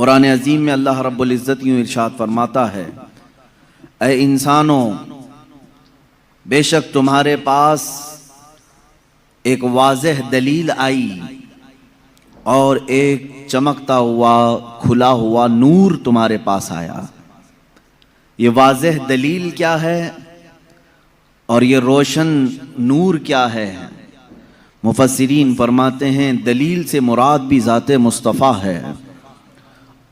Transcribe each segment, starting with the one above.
قرآن عظیم میں اللہ رب العزت یوں ارشاد فرماتا ہے، اے انسانوں، بے شک تمہارے پاس ایک واضح دلیل آئی اور ایک چمکتا ہوا کھلا ہوا نور تمہارے پاس آیا۔ یہ واضح دلیل کیا ہے اور یہ روشن نور کیا ہے؟ مفسرین فرماتے ہیں دلیل سے مراد بھی ذات مصطفیٰ ہے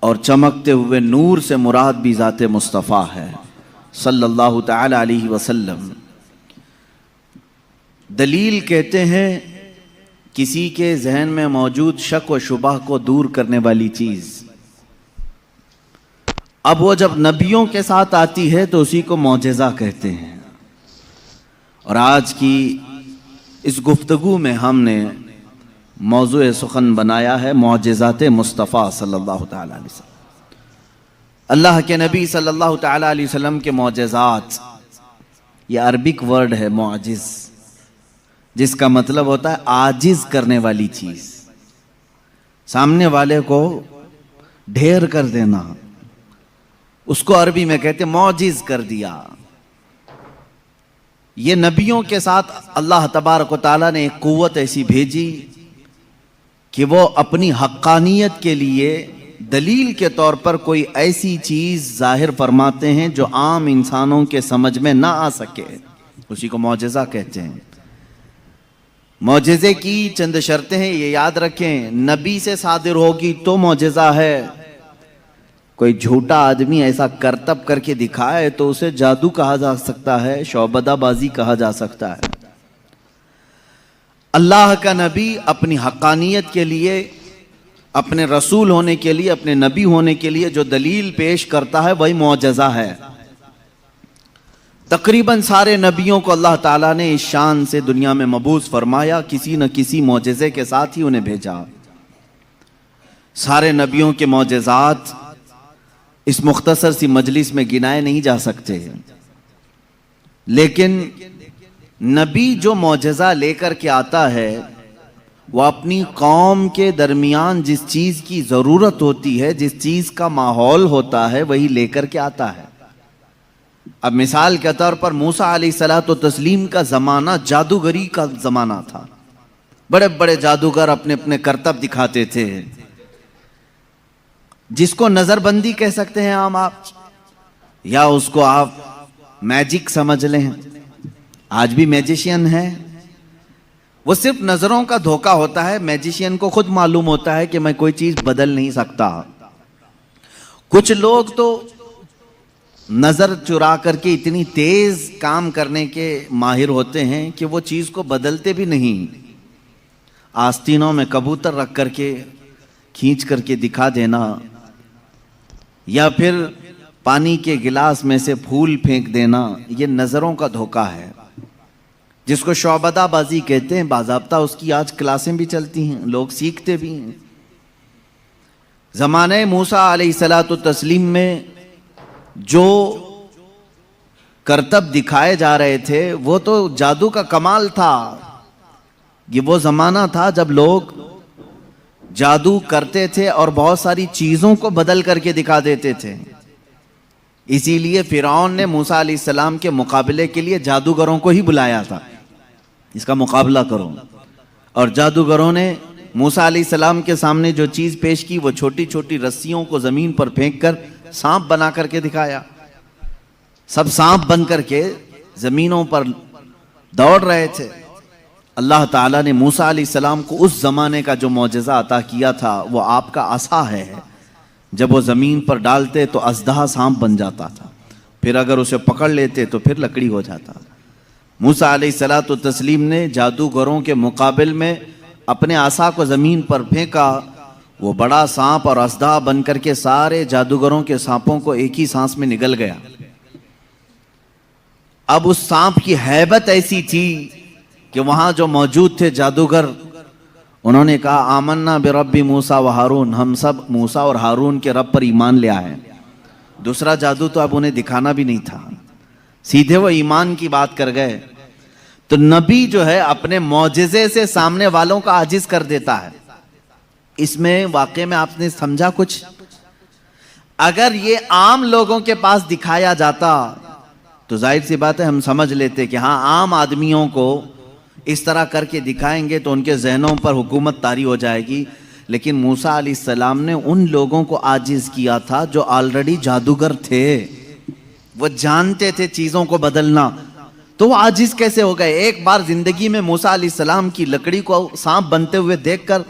اور چمکتے ہوئے نور سے مراد بھی ذات مصطفیٰ ہے صلی اللہ تعالی علیہ وسلم۔ دلیل کہتے ہیں کسی کے ذہن میں موجود شک و شبہ کو دور کرنے والی چیز۔ اب وہ جب نبیوں کے ساتھ آتی ہے تو اسی کو معجزہ کہتے ہیں، اور آج کی اس گفتگو میں ہم نے موضوع سخن بنایا ہے معجزات مصطفیٰ صلی اللہ تعالی علیہ وسلم۔ اللہ کے نبی صلی اللہ تعالی علیہ وسلم کے معجزات، یہ عربک ورڈ ہے معجز، جس کا مطلب ہوتا ہے عاجز کرنے والی چیز، سامنے والے کو ڈھیر کر دینا، اس کو عربی میں کہتے ہیں معجز کر دیا۔ یہ نبیوں کے ساتھ اللہ تبارک و تعالیٰ نے ایک قوت ایسی بھیجی کہ وہ اپنی حقانیت کے لیے دلیل کے طور پر کوئی ایسی چیز ظاہر فرماتے ہیں جو عام انسانوں کے سمجھ میں نہ آ سکے، اسی کو معجزہ کہتے ہیں۔ معجزے کی چند شرطیں ہیں، یہ یاد رکھیں، نبی سے صادر ہوگی تو معجزہ ہے۔ کوئی جھوٹا آدمی ایسا کرتب کر کے دکھائے تو اسے جادو کہا جا سکتا ہے، شعبدہ بازی کہا جا سکتا ہے۔ اللہ کا نبی اپنی حقانیت کے لیے، اپنے رسول ہونے کے لیے، اپنے نبی ہونے کے لیے جو دلیل پیش کرتا ہے وہی معجزہ ہے۔ تقریباً سارے نبیوں کو اللہ تعالیٰ نے اس شان سے دنیا میں مبعوث فرمایا، کسی نہ کسی معجزے کے ساتھ ہی انہیں بھیجا۔ سارے نبیوں کے معجزات اس مختصر سی مجلس میں گنائے نہیں جا سکتے، لیکن نبی جو معجزہ لے کر کے آتا ہے وہ اپنی قوم کے درمیان جس چیز کی ضرورت ہوتی ہے، جس چیز کا ماحول ہوتا ہے وہی لے کر کے آتا ہے۔ اب مثال کے طور پر موسیٰ علیہ الصلوۃ والتسلیم کا زمانہ جادوگری کا زمانہ تھا، بڑے بڑے جادوگر اپنے اپنے کرتب دکھاتے تھے، جس کو نظر بندی کہہ سکتے ہیں عام آپ، یا اس کو آپ میجک سمجھ لیں۔ آج بھی میجیشین ہے، وہ صرف نظروں کا دھوکہ ہوتا ہے۔ میجیشین کو خود معلوم ہوتا ہے کہ میں کوئی چیز بدل نہیں سکتا۔ کچھ لوگ تو نظر چرا کر کے اتنی تیز کام کرنے کے ماہر ہوتے ہیں کہ وہ چیز کو بدلتے بھی نہیں۔ آستینوں میں کبوتر رکھ کر کے کھینچ کر کے دکھا دینا، یا پھر پانی کے گلاس میں سے پھول پھینک دینا، یہ نظروں کا دھوکہ ہے، جس کو شعبدہ بازی کہتے ہیں۔ باضابطہ اس کی آج کلاسیں بھی چلتی ہیں، لوگ سیکھتے بھی ہیں۔ زمانہ موسیٰ علیہ الصلوۃ والتسلیم میں جو کرتب دکھائے جا رہے تھے وہ تو جادو کا کمال تھا۔ یہ وہ زمانہ تھا جب لوگ جادو کرتے تھے اور بہت ساری چیزوں کو بدل کر کے دکھا دیتے تھے۔ اسی لیے فرعون نے موسیٰ علیہ السلام کے مقابلے کے لیے جادوگروں کو ہی بلایا تھا، اس کا مقابلہ کرو، اور جادوگروں نے موسیٰ علیہ السلام کے سامنے جو چیز پیش کی وہ چھوٹی چھوٹی رسیوں کو زمین پر پھینک کر سانپ بنا کر کے دکھایا۔ سب سانپ بن کر کے زمینوں پر دوڑ رہے تھے۔ اللہ تعالیٰ نے موسیٰ علیہ السلام کو اس زمانے کا جو معجزہ عطا کیا تھا وہ آپ کا عصا ہے، جب وہ زمین پر ڈالتے تو اژدہا سانپ بن جاتا تھا، پھر اگر اسے پکڑ لیتے تو پھر لکڑی ہو جاتا۔ موسیٰ علیہ الصلوۃ والتسلیم نے جادوگروں کے مقابل میں اپنے عصا کو زمین پر پھینکا، وہ بڑا سانپ اور اژدہا بن کر کے سارے جادوگروں کے سانپوں کو ایک ہی سانس میں نگل گیا۔ اب اس سانپ کی ہیبت ایسی تھی کہ وہاں جو موجود تھے جادوگر، انہوں نے کہا آمنا برب موسیٰ و ہارون، ہم سب موسیٰ اور ہارون کے رب پر ایمان لے آئے۔ دوسرا جادو تو اب انہیں دکھانا بھی نہیں تھا، سیدھے وہ ایمان کی بات کر گئے۔ تو نبی جو ہے اپنے معجزے سے سامنے والوں کا عاجز کر دیتا ہے۔ اس میں واقعے میں آپ نے سمجھا کچھ اگر یہ عام لوگوں کے پاس دکھایا جاتا تو ظاہر سی بات ہے ہم سمجھ لیتے کہ ہاں عام آدمیوں کو اس طرح کر کے دکھائیں گے تو ان کے ذہنوں پر حکومت طاری ہو جائے گی. لیکن موسیٰ علیہ السلام نے ان لوگوں کو عاجز کیا تھا جو آلریڈی جادوگر تھے, وہ جانتے تھے چیزوں کو بدلنا, تو وہ عاجز کیسے ہو گئے؟ ایک بار زندگی میں موسیٰ علیہ السلام کی لکڑی کو سانپ بنتے ہوئے دیکھ کر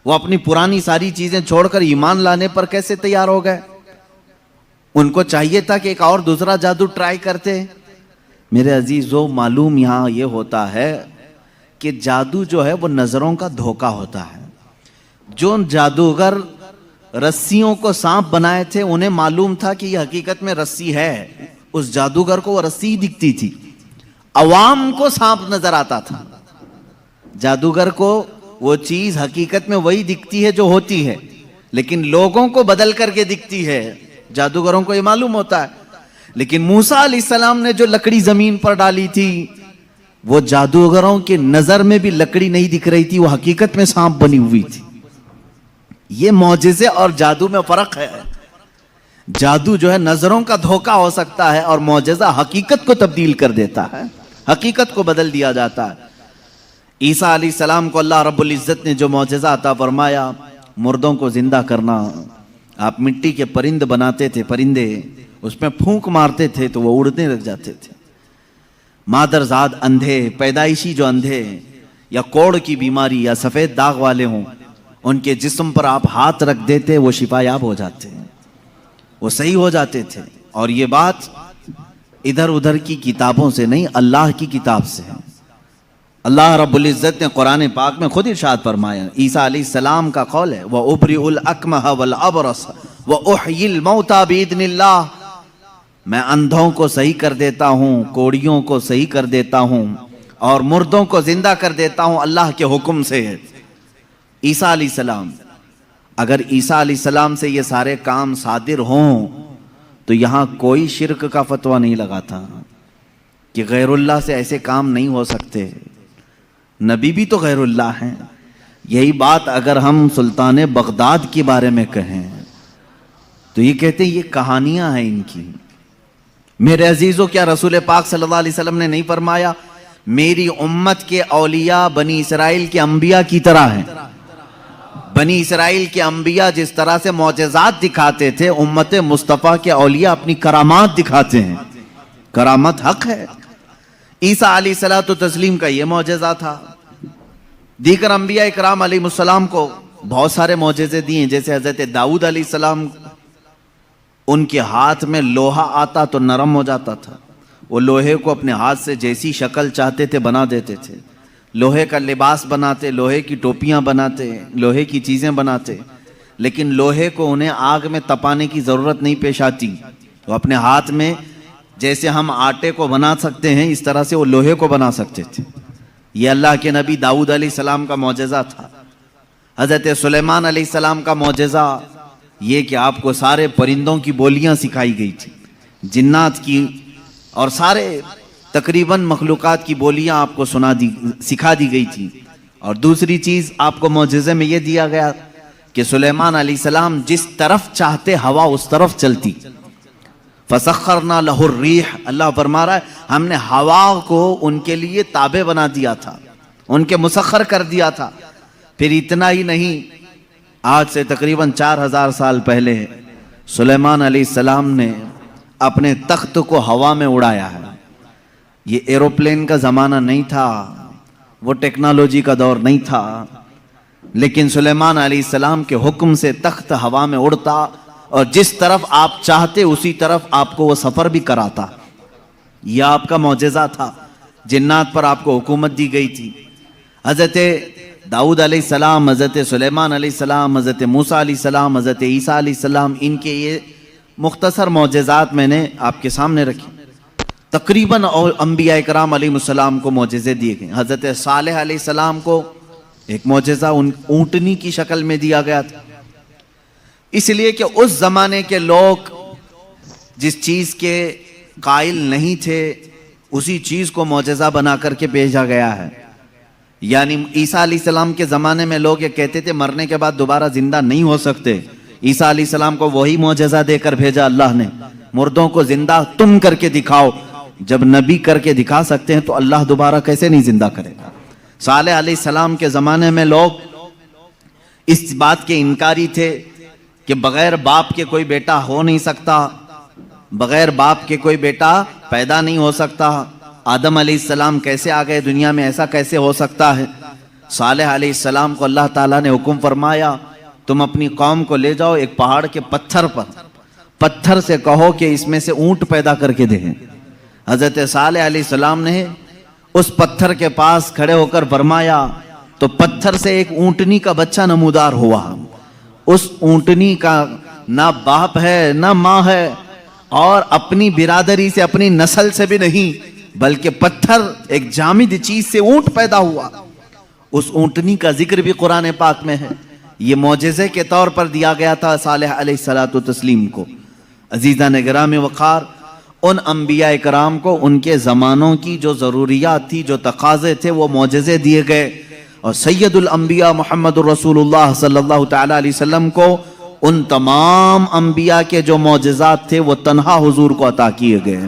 وہ اپنی پرانی ساری چیزیں چھوڑ کر ایمان لانے پر کیسے تیار ہو گئے؟ ان کو چاہیے تھا کہ ایک اور دوسرا جادو ٹرائی کرتے. میرے عزیزو, معلوم یہاں یہ ہوتا ہے کہ جادو جو ہے وہ نظروں کا دھوکہ ہوتا ہے. جو جادوگر رسیوں کو سانپ بنائے تھے انہیں معلوم تھا کہ یہ حقیقت میں رسی ہے, اس جادوگر کو وہ رسی دکھتی تھی, عوام کو سانپ نظر آتا تھا. جادوگر کو وہ چیز حقیقت میں وہی دکھتی ہے جو ہوتی ہے, لیکن لوگوں کو بدل کر کے دکھتی ہے. جادوگروں کو یہ معلوم ہوتا ہے. لیکن موسیٰ علیہ السلام نے جو لکڑی زمین پر ڈالی تھی وہ جادوگروں کے نظر میں بھی لکڑی نہیں دکھ رہی تھی, وہ حقیقت میں سانپ بنی ہوئی تھی. یہ معجزے اور جادو میں فرق ہے. جادو جو ہے نظروں کا دھوکہ ہو سکتا ہے اور معجزہ حقیقت کو تبدیل کر دیتا ہے, حقیقت کو بدل دیا جاتا ہے. عیسیٰ علیہ السلام کو اللہ رب العزت نے جو معجزہ عطا فرمایا, مردوں کو زندہ کرنا. آپ مٹی کے پرند بناتے تھے, پرندے, اس میں پھونک مارتے تھے تو وہ اڑنے لگ جاتے تھے. مادرزاد اندھے, پیدائشی جو اندھے یا کوڑ کی بیماری یا سفید داغ والے ہوں, ان کے جسم پر آپ ہاتھ رکھ دیتے وہ شفا یاب ہو جاتے, وہ صحیح ہو جاتے تھے. اور یہ بات ادھر ادھر کی کتابوں سے نہیں, اللہ کی کتاب سے ہے. اللہ رب العزت نے قرآن پاک میں خود ارشاد فرمایا, عیسیٰ علیہ السلام کا قول ہے, وَأُبْرِئُ الْأَكْمَحَ وَالْأَبْرَصَ وَأُحْيِي الْمَوْتَى بِإِذْنِ اللَّهِ, میں اندھوں کو صحیح کر دیتا ہوں, کوڑیوں کو صحیح کر دیتا ہوں, اور مردوں کو زندہ کر دیتا ہوں اللہ کے حکم سے. عیسیٰ علیہ السلام, اگر عیسیٰ علیہ السلام سے یہ سارے کام صادر ہوں تو یہاں کوئی شرک کا فتویٰ نہیں لگا تھا کہ غیر اللہ سے ایسے کام نہیں ہو سکتے. نبی بھی تو غیر اللہ ہیں. یہی بات اگر ہم سلطان بغداد کے بارے میں کہیں تو یہ کہتے ہیں یہ کہانیاں ہیں ان کی. میرے عزیزو, کیا رسول پاک صلی اللہ علیہ وسلم نے نہیں فرمایا میری امت کے اولیاء بنی اسرائیل کے انبیاء کی طرح ہیں؟ بنی اسرائیل کے انبیاء جس طرح سے معجزات دکھاتے تھے, امت مصطفیٰ کے اولیاء اپنی کرامات دکھاتے ہیں. کرامت حق ہے. عیسیٰ علیہ الصلوۃ والتسلیم کا یہ معجزہ تھا. دیگر انبیاء اکرام علیہ السلام کو بہت سارے معجزے دیے, جیسے حضرت داؤد علیہ السلام, ان کے ہاتھ میں لوہا آتا تو نرم ہو جاتا تھا. وہ لوہے کو اپنے ہاتھ سے جیسی شکل چاہتے تھے بنا دیتے تھے. لوہے کا لباس بناتے, لوہے کی ٹوپیاں بناتے, لوہے کی چیزیں بناتے, لیکن لوہے کو انہیں آگ میں تپانے کی ضرورت نہیں پیش آتی. وہ اپنے ہاتھ میں جیسے ہم آٹے کو بنا سکتے ہیں اس طرح سے وہ لوہے کو بنا سکتے تھے. یہ اللہ کے نبی داؤد علیہ السلام کا معجزہ تھا. حضرت سلیمان علیہ السلام کا معجزہ یہ کہ آپ کو سارے پرندوں کی بولیاں سکھائی گئی تھی, جنات کی اور سارے تقریباً مخلوقات کی بولیاں آپ کو سکھا دی گئی تھی. اور دوسری چیز آپ کو معجزے میں یہ دیا گیا کہ سلیمان علیہ السلام جس طرف چاہتے ہوا اس طرف چلتی. فسخرنا لہ الریح, اللہ فرما رہا ہے ہم نے ہوا کو ان کے لیے تابع بنا دیا تھا, ان کے مسخر کر دیا تھا. پھر اتنا ہی نہیں, آج سے تقریباً 4000 سال پہلے سلیمان علیہ السلام نے اپنے تخت کو ہوا میں اڑایا ہے. یہ ایروپلین کا زمانہ نہیں تھا, وہ ٹیکنالوجی کا دور نہیں تھا, لیکن سلیمان علیہ السلام کے حکم سے تخت ہوا میں اڑتا اور جس طرف آپ چاہتے اسی طرف آپ کو وہ سفر بھی کراتا. یہ آپ کا معجزہ تھا. جنات پر آپ کو حکومت دی گئی تھی. حضرت داؤد علیہ السلام, حضرت سلیمان علیہ السلام, حضرت موسیٰ علیہ السلام, حضرت عیسیٰ علیہ السلام, ان کے یہ مختصر معجزات میں نے آپ کے سامنے رکھی. تقریباً انبیاء اکرام علیہ السلام کو معجزے دیے گئے. حضرت صالح علیہ السلام کو ایک معجزہ اونٹنی کی شکل میں دیا گیا تھا, اس لیے کہ اس زمانے کے لوگ جس چیز کے قائل نہیں تھے اسی چیز کو معجزہ بنا کر کے بھیجا گیا ہے. یعنی عیسیٰ علیہ السلام کے زمانے میں لوگ یہ کہتے تھے مرنے کے بعد دوبارہ زندہ نہیں ہو سکتے, عیسیٰ علیہ السلام کو وہی معجزہ دے کر بھیجا اللہ نے، مردوں کو زندہ تم کر کے دکھاؤ۔ جب نبی کر کے دکھا سکتے ہیں تو اللہ دوبارہ کیسے نہیں زندہ کرے گا؟ صالح علیہ السلام کے زمانے میں لوگ اس بات کے انکاری تھے کہ بغیر باپ کے کوئی بیٹا ہو نہیں سکتا، بغیر باپ کے کوئی بیٹا پیدا نہیں ہو سکتا، آدم علیہ السلام کیسے آ گئے دنیا میں، ایسا کیسے ہو سکتا ہے؟ صالح علیہ السلام کو اللہ تعالیٰ نے حکم فرمایا تم اپنی قوم کو لے جاؤ ایک پہاڑ کے پتھر پر، پتھر سے کہو کہ اس میں سے اونٹ پیدا کر کے دیں۔ حضرت صالح علیہ السلام نے اس پتھر کے پاس کھڑے ہو کر فرمایا تو پتھر سے ایک اونٹنی کا بچہ نمودار ہوا۔ اس اونٹنی کا نہ باپ ہے نہ ماں ہے، اور اپنی برادری سے اپنی نسل سے بھی نہیں، بلکہ پتھر ایک جامد چیز سے اونٹ پیدا ہوا۔ اس اونٹنی کا ذکر بھی قرآن پاک میں ہے۔ یہ معجزے کے طور پر دیا گیا تھا صالح علیہ السلام کو۔ عزیزان گرامی وقار، ان انبیاء کرام کو ان کے زمانوں کی جو ضروریات تھی، جو تقاضے تھے، وہ معجزے دیے گئے، اور سید الانبیاء محمد الرسول اللہ صلی اللہ تعالی علیہ وسلم کو ان تمام انبیاء کے جو معجزات تھے وہ تنہا حضور کو عطا کیے گئے۔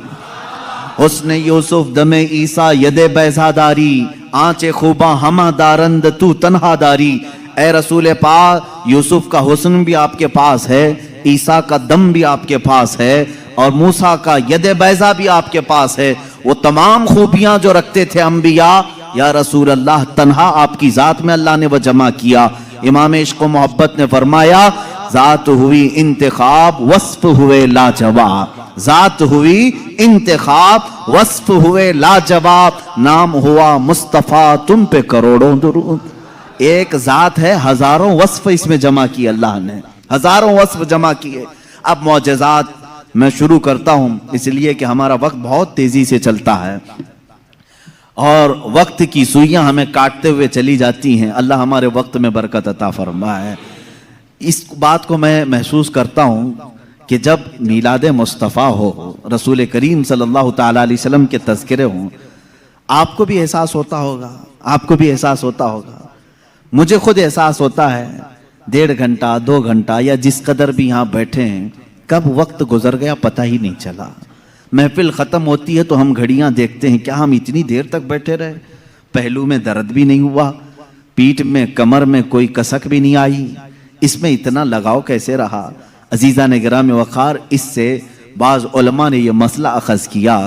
حسن یوسف دم عیسیٰ ید بیضا داری، آنچ خوباں ہمہ دارند تو تنہا داری۔ اے رسول پاک، یوسف کا حسن بھی آپ کے پاس ہے، عیسیٰ کا دم بھی آپ کے پاس ہے، اور موسیٰ کا ید بیضا بھی آپ کے پاس ہے۔ وہ تمام خوبیاں جو رکھتے تھے انبیاء، یا رسول اللہ، تنہا آپ کی ذات میں اللہ نے وہ جمع کیا۔ امام عشق و محبت نے فرمایا ذات ہوئی انتخاب وصف ہوئے لاجواب، ذات ہوئی انتخاب وصف ہوئے لاجواب، نام ہوا مصطفیٰ تم پہ کروڑوں درود۔ ایک ذات ہے، ہزاروں وصف اس میں جمع کیے اللہ نے، ہزاروں وصف جمع کیے۔ اب معجزات میں شروع کرتا ہوں، اس لیے کہ ہمارا وقت بہت تیزی سے چلتا ہے اور وقت کی سوئیاں ہمیں کاٹتے ہوئے چلی جاتی ہیں۔ اللہ ہمارے وقت میں برکت عطا فرمائے۔ اس بات کو میں محسوس کرتا ہوں کہ جب میلاد مصطفیٰ ہو، رسول کریم صلی اللہ تعالیٰ علیہ وسلم کے تذکرے ہوں، آپ کو بھی احساس ہوتا ہوگا، آپ کو بھی احساس ہوتا ہوگا، مجھے خود احساس ہوتا ہے 1.5 گھنٹہ 2 گھنٹہ یا جس قدر بھی یہاں بیٹھے ہیں، کب وقت گزر گیا پتہ ہی نہیں چلا۔ محفل ختم ہوتی ہے تو ہم گھڑیاں دیکھتے ہیں، کیا ہم اتنی دیر تک بیٹھے رہے؟ پہلو میں درد بھی نہیں ہوا، پیٹھ میں کمر میں کوئی کسک بھی نہیں آئی، اس میں اتنا لگاؤ کیسے رہا؟ عزیزان گرامی وقار، اس سے بعض علماء نے یہ مسئلہ اخذ کیا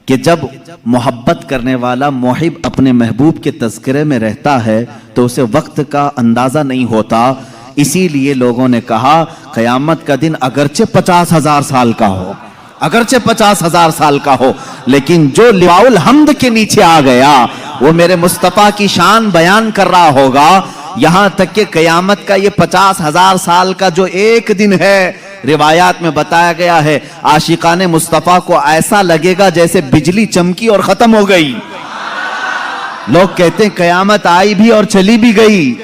کہ جب محبت کرنے والا محب اپنے محبوب کے تذکرے میں رہتا ہے تو اسے وقت کا اندازہ نہیں ہوتا۔ اسی لیے لوگوں نے کہا قیامت کا دن اگرچہ 50,000 سال کا ہو، اگرچہ 50,000 سال کا ہو، لیکن جو لواء الحمد کے نیچے آ گیا وہ میرے مصطفیٰ کی شان بیان کر رہا ہوگا۔ یہاں تک کہ قیامت کا یہ 50,000 سال کا جو ایک دن ہے، روایات میں بتایا گیا ہے عاشقان مصطفیٰ کو ایسا لگے گا جیسے بجلی چمکی اور ختم ہو گئی۔ لوگ کہتے ہیں قیامت آئی بھی اور چلی بھی گئی۔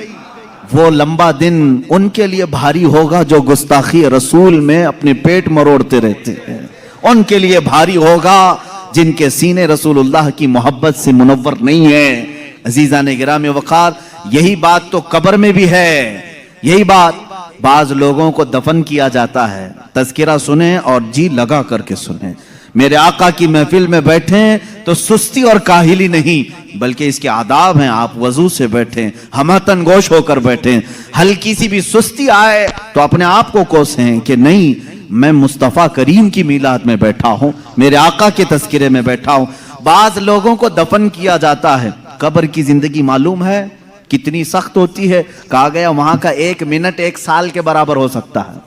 وہ لمبا دن ان کے لیے بھاری ہوگا جو گستاخی رسول میں اپنے پیٹ مروڑتے رہتے ہیں، ان کے لیے بھاری ہوگا جن کے سینے رسول اللہ کی محبت سے منور نہیں ہیں۔ عزیزان گرامی وقار، یہی بات تو قبر میں بھی ہے، یہی بات۔ بعض لوگوں کو دفن کیا جاتا ہے، تذکرہ سنیں اور جی لگا کر کے سنیں۔ میرے آقا کی محفل میں بیٹھیں تو سستی اور کاہلی نہیں، بلکہ اس کے آداب ہیں، آپ وضو سے بیٹھیں، ہمتن گوش ہو کر بیٹھیں۔ ہلکی سی بھی سستی آئے تو اپنے آپ کو کوسیں کہ نہیں، میں مصطفیٰ کریم کی میلاد میں بیٹھا ہوں، میرے آقا کے تذکرے میں بیٹھا ہوں۔ بعض لوگوں کو دفن کیا جاتا ہے، قبر کی زندگی معلوم ہے کتنی سخت ہوتی ہے؟ کہا گیا وہاں کا 1 منٹ 1 سال کے برابر ہو سکتا ہے۔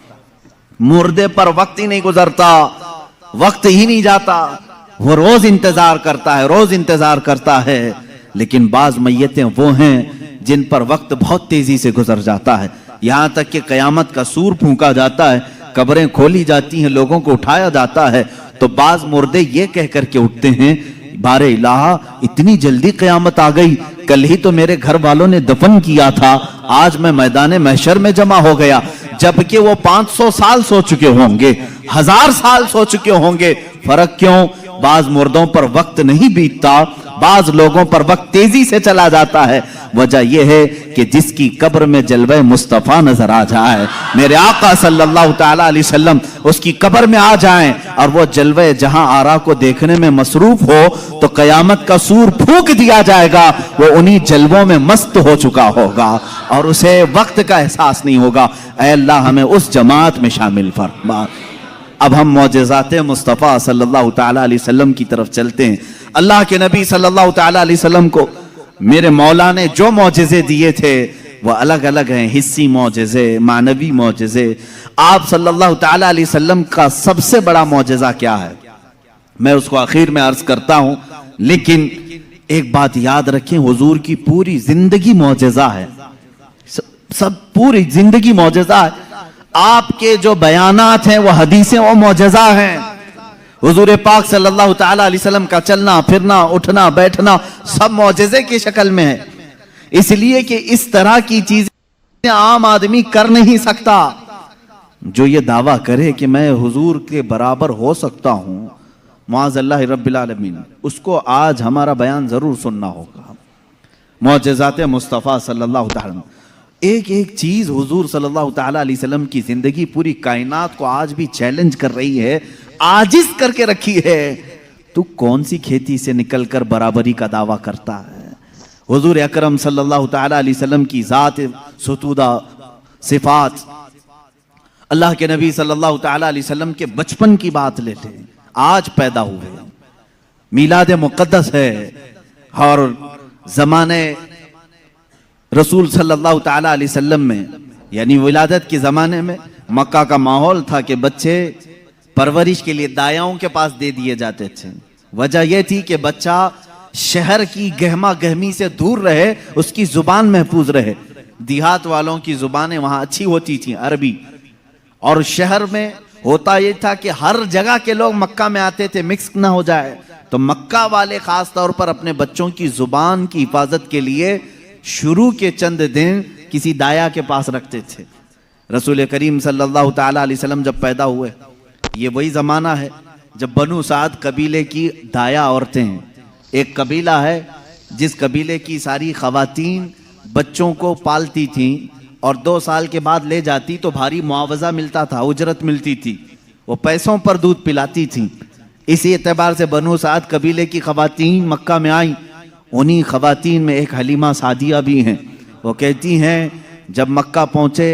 مردے پر وقت ہی نہیں گزرتا، وقت ہی نہیں جاتا، وہ روز انتظار کرتا ہے، روز انتظار کرتا ہے۔ لیکن بعض میتیں وہ ہیں جن پر وقت بہت تیزی سے گزر جاتا ہے، یہاں تک کہ قیامت کا سور پھونکا جاتا ہے، قبریں کھولی جاتی ہیں، لوگوں کو اٹھایا جاتا ہے تو بعض مردے یہ کہہ کر کے اٹھتے ہیں بار الہ اتنی جلدی قیامت آ گئی، کل ہی تو میرے گھر والوں نے دفن کیا تھا، آج میں میدان محشر میں جمع ہو گیا، جبکہ وہ 500 سال سو چکے ہوں گے، 1000 سال سو چکے ہوں گے۔ فرق کیوں؟ بعض مردوں پر وقت نہیں بیتتا، بعض لوگوں پر وقت تیزی سے چلا جاتا ہے، وجہ یہ ہے کہ جس کی قبر میں جلوہ مصطفیٰ نظر آ جائے، میرے آقا صلی اللہ تعالی علیہ وسلم اس کی قبر میں آ جائیں اور وہ جلوہ جہاں آرا کو دیکھنے میں مصروف ہو تو قیامت کا سور پھونک دیا جائے گا، وہ انہی جلووں میں مست ہو چکا ہوگا اور اسے وقت کا احساس نہیں ہوگا۔ اے اللہ ہمیں اس جماعت میں شامل فرما۔ اب ہم معجزات مصطفیٰ صلی اللہ تعالی علیہ وسلم کی طرف چلتے ہیں۔ اللہ کے نبی صلی اللہ تعالی علیہ وسلم کو میرے مولا نے جو معجزے دیے تھے وہ الگ الگ ہیں، حسی معجزے، معنوی معجزے۔ آپ صلی اللہ تعالی علیہ وسلم کا سب سے بڑا معجزہ کیا ہے، میں اس کو آخر میں عرض کرتا ہوں، لیکن ایک بات یاد رکھیں، حضور کی پوری زندگی معجزہ ہے، سب پوری زندگی معجزہ ہے۔ آپ کے جو بیانات ہیں وہ حدیثیں وہ معجزہ ہیں۔ حضور پاک صلی اللہ تعالی علیہ وسلم کا چلنا پھرنا اٹھنا بیٹھنا سب معجزے کی شکل میں ہے، اس لیے کہ اس طرح کی چیزیں عام آدمی کر نہیں سکتا۔ جو یہ دعویٰ کرے کہ میں حضور کے برابر ہو سکتا ہوں، معاذ اللہ رب العالمین، اس کو آج ہمارا بیان ضرور سننا ہوگا۔ معجزات مصطفیٰ صلی اللہ تعالی وسلم، ایک ایک چیز حضور صلی اللہ تعالی علیہ وسلم کی زندگی پوری کائنات کو آج بھی چیلنج کر رہی ہے، عاجز کر کے رکھی ہے۔ تو کون سی کھیتی سے نکل کر برابری کا دعویٰ کرتا ہے؟ حضور اکرم صلی اللہ تعالی علیہ وسلم کی ذات ستودہ صفات، اللہ کے نبی صلی اللہ تعالی علیہ وسلم کے بچپن کی بات لیتے ہیں، آج پیدا ہوئے، میلاد مقدس ہے، اور زمانے رسول صلی اللہ تعالی علیہ وسلم میں یعنی ولادت کے زمانے میں مکہ کا ماحول تھا کہ بچے پرورش کے لیے دایاؤں کے پاس دے دیے جاتے تھے۔ وجہ یہ تھی کہ بچہ شہر کی گہما گہمی سے دور رہے، اس کی زبان محفوظ رہے۔ دیہات والوں کی زبانیں وہاں اچھی ہوتی تھیں، عربی، اور شہر میں ہوتا یہ تھا کہ ہر جگہ کے لوگ مکہ میں آتے تھے، مکس نہ ہو جائے، تو مکہ والے خاص طور پر اپنے بچوں کی زبان کی حفاظت کے لیے شروع کے چند دن کسی دایا کے پاس رکھتے تھے۔ رسول کریم صلی اللہ تعالی علیہ وسلم جب پیدا ہوئے، یہ وہی زمانہ ہے جب بنو سعد قبیلے کی دایا عورتیں ہیں۔ ایک قبیلہ ہے جس قبیلے کی ساری خواتین بچوں کو پالتی تھیں اور 2 سال کے بعد لے جاتی تو بھاری معاوضہ ملتا تھا، اجرت ملتی تھی، وہ پیسوں پر دودھ پلاتی تھیں۔ اسی اعتبار سے بنو سعد قبیلے کی خواتین مکہ میں آئیں۔ انہی خواتین میں ایک حلیمہ سعدیہ بھی ہیں، وہ کہتی ہیں جب مکہ پہنچے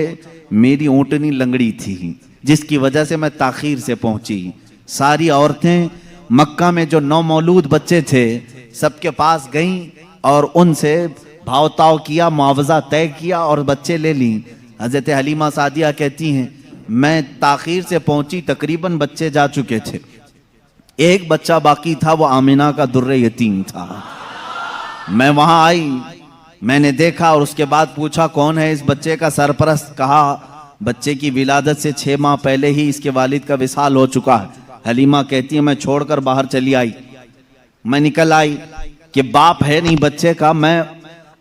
میری اونٹنی لنگڑی تھی جس کی وجہ سے میں تاخیر سے پہنچی۔ ساری عورتیں مکہ میں جو نومولود بچے تھے سب کے پاس گئیں اور ان سے بھاؤ تاؤ کیا، معاوضہ طے کیا اور بچے لے لیں۔ حضرت حلیمہ سعدیہ کہتی ہیں میں تاخیر سے پہنچی، تقریباً بچے جا چکے تھے، ایک بچہ باقی تھا، وہ آمنہ کا در یتیم تھا۔ میں وہاں آئی، میں نے دیکھا اور اس کے بعد پوچھا کون ہے اس بچے کا سرپرست؟ کہا بچے کی ولادت سے 6 ماہ پہلے ہی اس کے والد کا وصال ہو چکا ہے۔ حلیمہ کہتی ہے میں چھوڑ کر باہر چلی آئی، میں نکل آئی کہ باپ ہے نہیں بچے کا، میں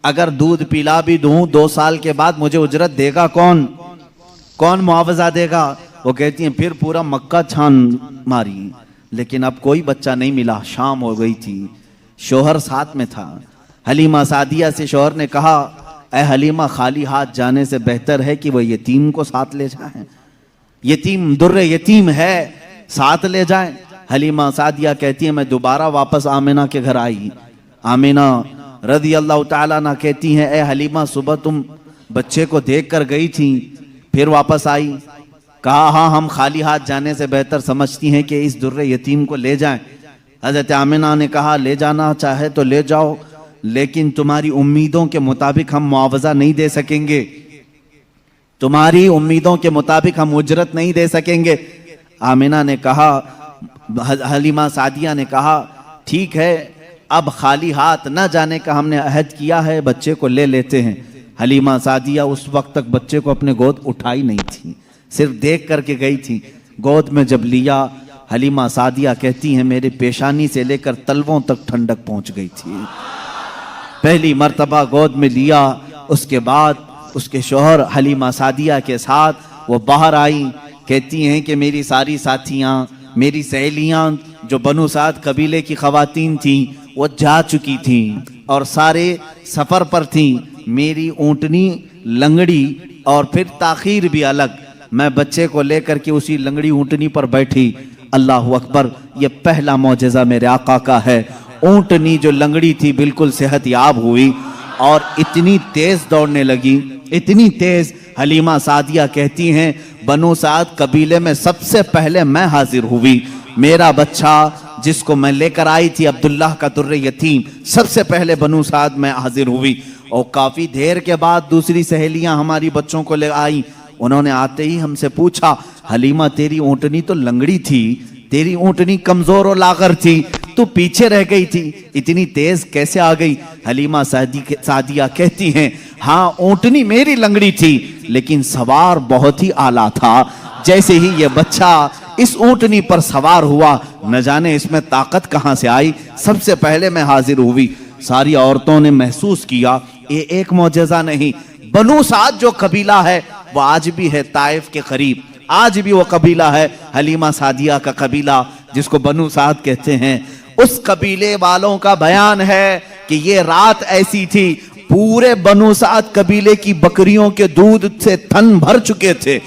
اگر دودھ پلا بھی دوں 2 سال کے بعد مجھے اجرت دے گا کون معاوضہ دے گا؟ وہ کہتی ہیں پھر پورا مکہ چھان ماری لیکن اب کوئی بچہ نہیں ملا۔ شام ہو گئی تھی، شوہر ساتھ میں تھا۔ حلیمہ سعدیہ سے شوہر نے کہا اے حلیمہ خالی ہاتھ جانے سے بہتر ہے کہ وہ یتیم کو ساتھ لے جائیں، یتیم در یتیم ہے، ساتھ لے جائیں۔ حلیمہ سعدیہ کہتی ہے میں دوبارہ واپس آمنہ کے گھر آئی۔ آمنہ رضی اللہ تعالیٰ عنہ کہتی ہیں اے حلیمہ صبح تم بچے کو دیکھ کر گئی تھی پھر واپس آئی؟ کہا ہاں ہم خالی ہاتھ جانے سے بہتر سمجھتی ہیں کہ اس در یتیم کو لے جائیں۔ حضرت آمنہ نے کہا لے جانا چاہے تو لے جاؤ لیکن تمہاری امیدوں کے مطابق ہم معاوضہ نہیں دے سکیں گے، تمہاری امیدوں کے مطابق ہم اجرت نہیں دے سکیں گے۔ آمنہ نے کہا، حلیمہ سعدیہ نے کہا ٹھیک ہے اب خالی ہاتھ نہ جانے کا ہم نے عہد کیا ہے، بچے کو لے لیتے ہیں۔ حلیمہ سعدیہ اس وقت تک بچے کو اپنے گود اٹھائی نہیں تھی، صرف دیکھ کر کے گئی تھی۔ گود میں جب لیا، حلیمہ سعدیہ کہتی ہیں میرے پیشانی سے لے کر تلووں تک ٹھنڈک پہنچ گئی تھی۔ پہلی مرتبہ گود میں لیا، اس کے بعد اس کے شوہر حلیمہ سعدیہ کے ساتھ وہ باہر آئیں، کہتی ہیں کہ میری ساری ساتھیاں، میری سہیلیاں جو بنو سعد قبیلے کی خواتین تھیں، وہ جا چکی تھی اور سارے سفر پر تھی. میری اونٹنی لنگڑی اور پھر تاخیر بھی الگ. میں بچے کو لے کر کے اسی لنگڑی اونٹنی پر بیٹھی. اللہ اکبر, یہ پہلا معجزہ میرے آقا کا ہے. اونٹنی جو لنگڑی تھی بالکل صحت یاب ہوئی اور اتنی تیز دوڑنے لگی, اتنی تیز. حلیمہ سعدیہ کہتی ہیں بنو سعد قبیلے میں سب سے پہلے میں حاضر ہوئی. میرا بچہ جس کو میں لے کر آئی تھی عبداللہ کا در یتیم, سب سے پہلے بنو سعد میں حاضر ہوئی. اور کافی دیر کے بعد دوسری سہیلیاں ہماری بچوں کو لے آئیں. انہوں نے آتے ہی ہم سے پوچھا حلیمہ تیری اونٹنی تو لنگڑی تھی, تیری اونٹنی کمزور و لاغر تھی, تو پیچھے رہ گئی تھی, اتنی تیز کیسے آ گئی؟ حلیمہ سعدیہ کہتی ہیں ہاں اونٹنی میری لنگڑی تھی لیکن سوار بہت ہی اعلیٰ تھا. جیسے ہی یہ بچہ اس اونٹنی پر سوار ہوا, نہ جانے اس میں طاقت کہاں سے آئی, سب سے پہلے میں حاضر ہوئی. ساری عورتوں نے محسوس کیا یہ ایک معجزہ نہیں. بنو سعد جو قبیلہ ہے وہ آج بھی ہے طائف کے قریب, آج بھی وہ قبیلہ ہے حلیمہ سعدیہ کا قبیلہ جس کو بنو سعد کہتے ہیں. اس قبیلے والوں کا بیان ہے کہ یہ رات ایسی تھی پورے بنو سعد قبیلے کی بکریوں کے دودھ سے تھن بھر چکے تھے.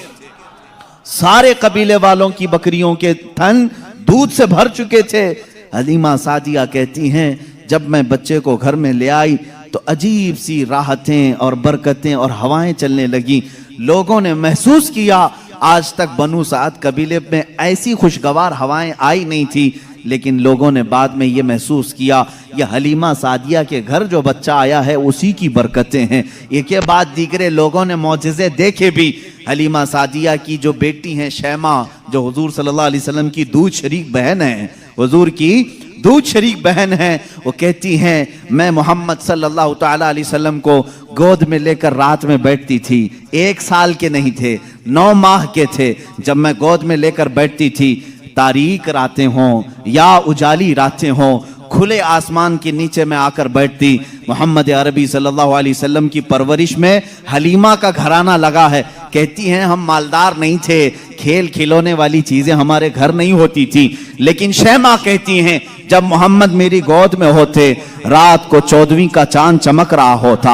سارے قبیلے والوں کی بکریوں کے تھن دودھ سے بھر چکے تھے. حلیمہ سعدیہ کہتی ہیں جب میں بچے کو گھر میں لے آئی تو عجیب سی راحتیں اور برکتیں اور ہوائیں چلنے لگی. لوگوں نے محسوس کیا آج تک بنو سعد قبیلے میں ایسی خوشگوار ہوائیں آئی نہیں تھی, لیکن لوگوں نے بعد میں یہ محسوس کیا یہ حلیمہ سعدیہ کے گھر جو بچہ آیا ہے اسی کی برکتیں ہیں. یہ کے بعد دیگرے لوگوں نے معجزے دیکھے بھی. حلیمہ سعدیہ کی جو بیٹی ہیں شیمہ, جو حضور صلی اللہ علیہ وسلم کی دودھ شریک بہن ہیں, حضور کی دودھ شریک بہن ہیں, وہ کہتی ہیں میں محمد صلی اللہ تعالیٰ علیہ وسلم کو گود میں لے کر رات میں بیٹھتی تھی. 1 سال کے نہیں تھے, 9 ماہ کے تھے. جب میں گود میں لے کر بیٹھتی تھی, تاریک راتیں ہوں یا اجالی راتیں ہوں, کھلے آسمان کے نیچے میں آ کر بیٹھتی. محمد عربی صلی اللہ علیہ وسلم کی پرورش میں حلیمہ کا گھرانہ لگا ہے. کہتی ہیں ہم مالدار نہیں تھے, کھیل کھلونے والی چیزیں ہمارے گھر نہیں ہوتی تھی, لیکن شیمہ کہتی ہیں جب محمد میری گود میں ہوتے رات کو 14ویں کا چاند چمک رہا ہوتا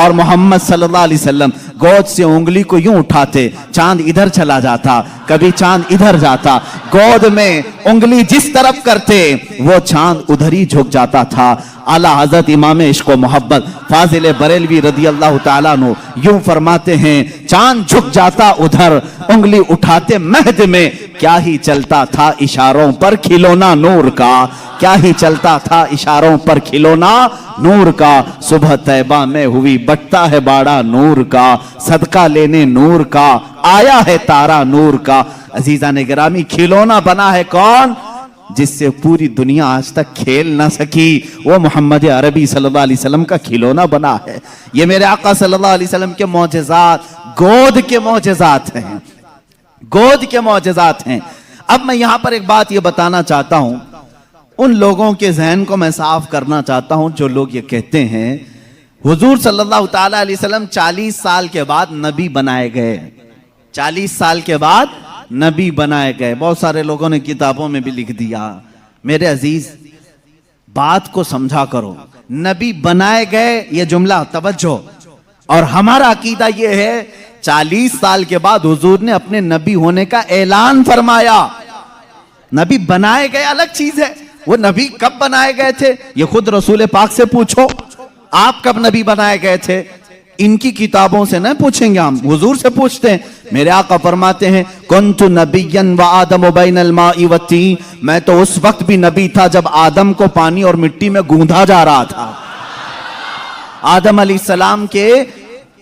اور محمد صلی اللہ علیہ وسلم گود سے انگلی کو یوں اٹھاتے, چاند ادھر چلا جاتا, کبھی چاند ادھر جاتا, گود میں انگلی جس طرف کرتے وہ چاند ادھر ہی جھک جاتا تھا. اعلیٰ حضرت امام عشق و محبت فاضل بریلوی رضی اللہ تعالیٰ عنہ یوں فرماتے ہیں چاند جھک جاتا ادھر, انگلی اٹھاتے مہد میں, کیا ہی چلتا تھا اشاروں پر کھلونا نور کا, کیا ہی چلتا تھا اشاروں پر کھلونا نور کا. صبح طیبہ میں ہوئی بٹتا ہے باڑا نور کا, صدقہ لینے نور کا آیا ہے تارا نور کا. عزیزان گرامی, کھلونا بنا ہے کون؟ جس سے پوری دنیا آج تک کھیل نہ سکی, وہ محمد عربی صلی اللہ علیہ وسلم کا کھلونا بنا ہے. یہ میرے آقا صلی اللہ علیہ وسلم کے معجزات گود کے معجزات ہیں, گود کے معجزات ہیں. اب میں یہاں پر ایک بات یہ بتانا چاہتا ہوں, ان لوگوں کے ذہن کو میں صاف کرنا چاہتا ہوں جو لوگ یہ کہتے ہیں حضور صلی اللہ تعالیٰ علیہ وسلم 40 سال کے بعد نبی بنائے گئے, 40 سال کے بعد نبی بنائے گئے. بہت سارے لوگوں نے کتابوں میں بھی لکھ دیا. میرے عزیز بات کو سمجھا کرو, نبی بنائے گئے یہ جملہ توجہ, اور ہمارا عقیدہ یہ ہے 40 سال کے بعد حضور نے اپنے نبی ہونے کا اعلان فرمایا. نبی بنائے گئے الگ چیز ہے, وہ نبی کب بنائے گئے تھے یہ خود رسول پاک سے پوچھو, آپ کب نبی بنائے گئے تھے؟ ان کی کتابوں سے نہ پوچھیں گے, ہم حضور سے پوچھتے ہیں. میرے آقا فرماتے ہیں کنت نبیا وآدم بین الماء والطین, میں تو اس وقت بھی نبی تھا جب آدم کو پانی اور مٹی میں گوندھا جا رہا تھا. آدم علیہ السلام کے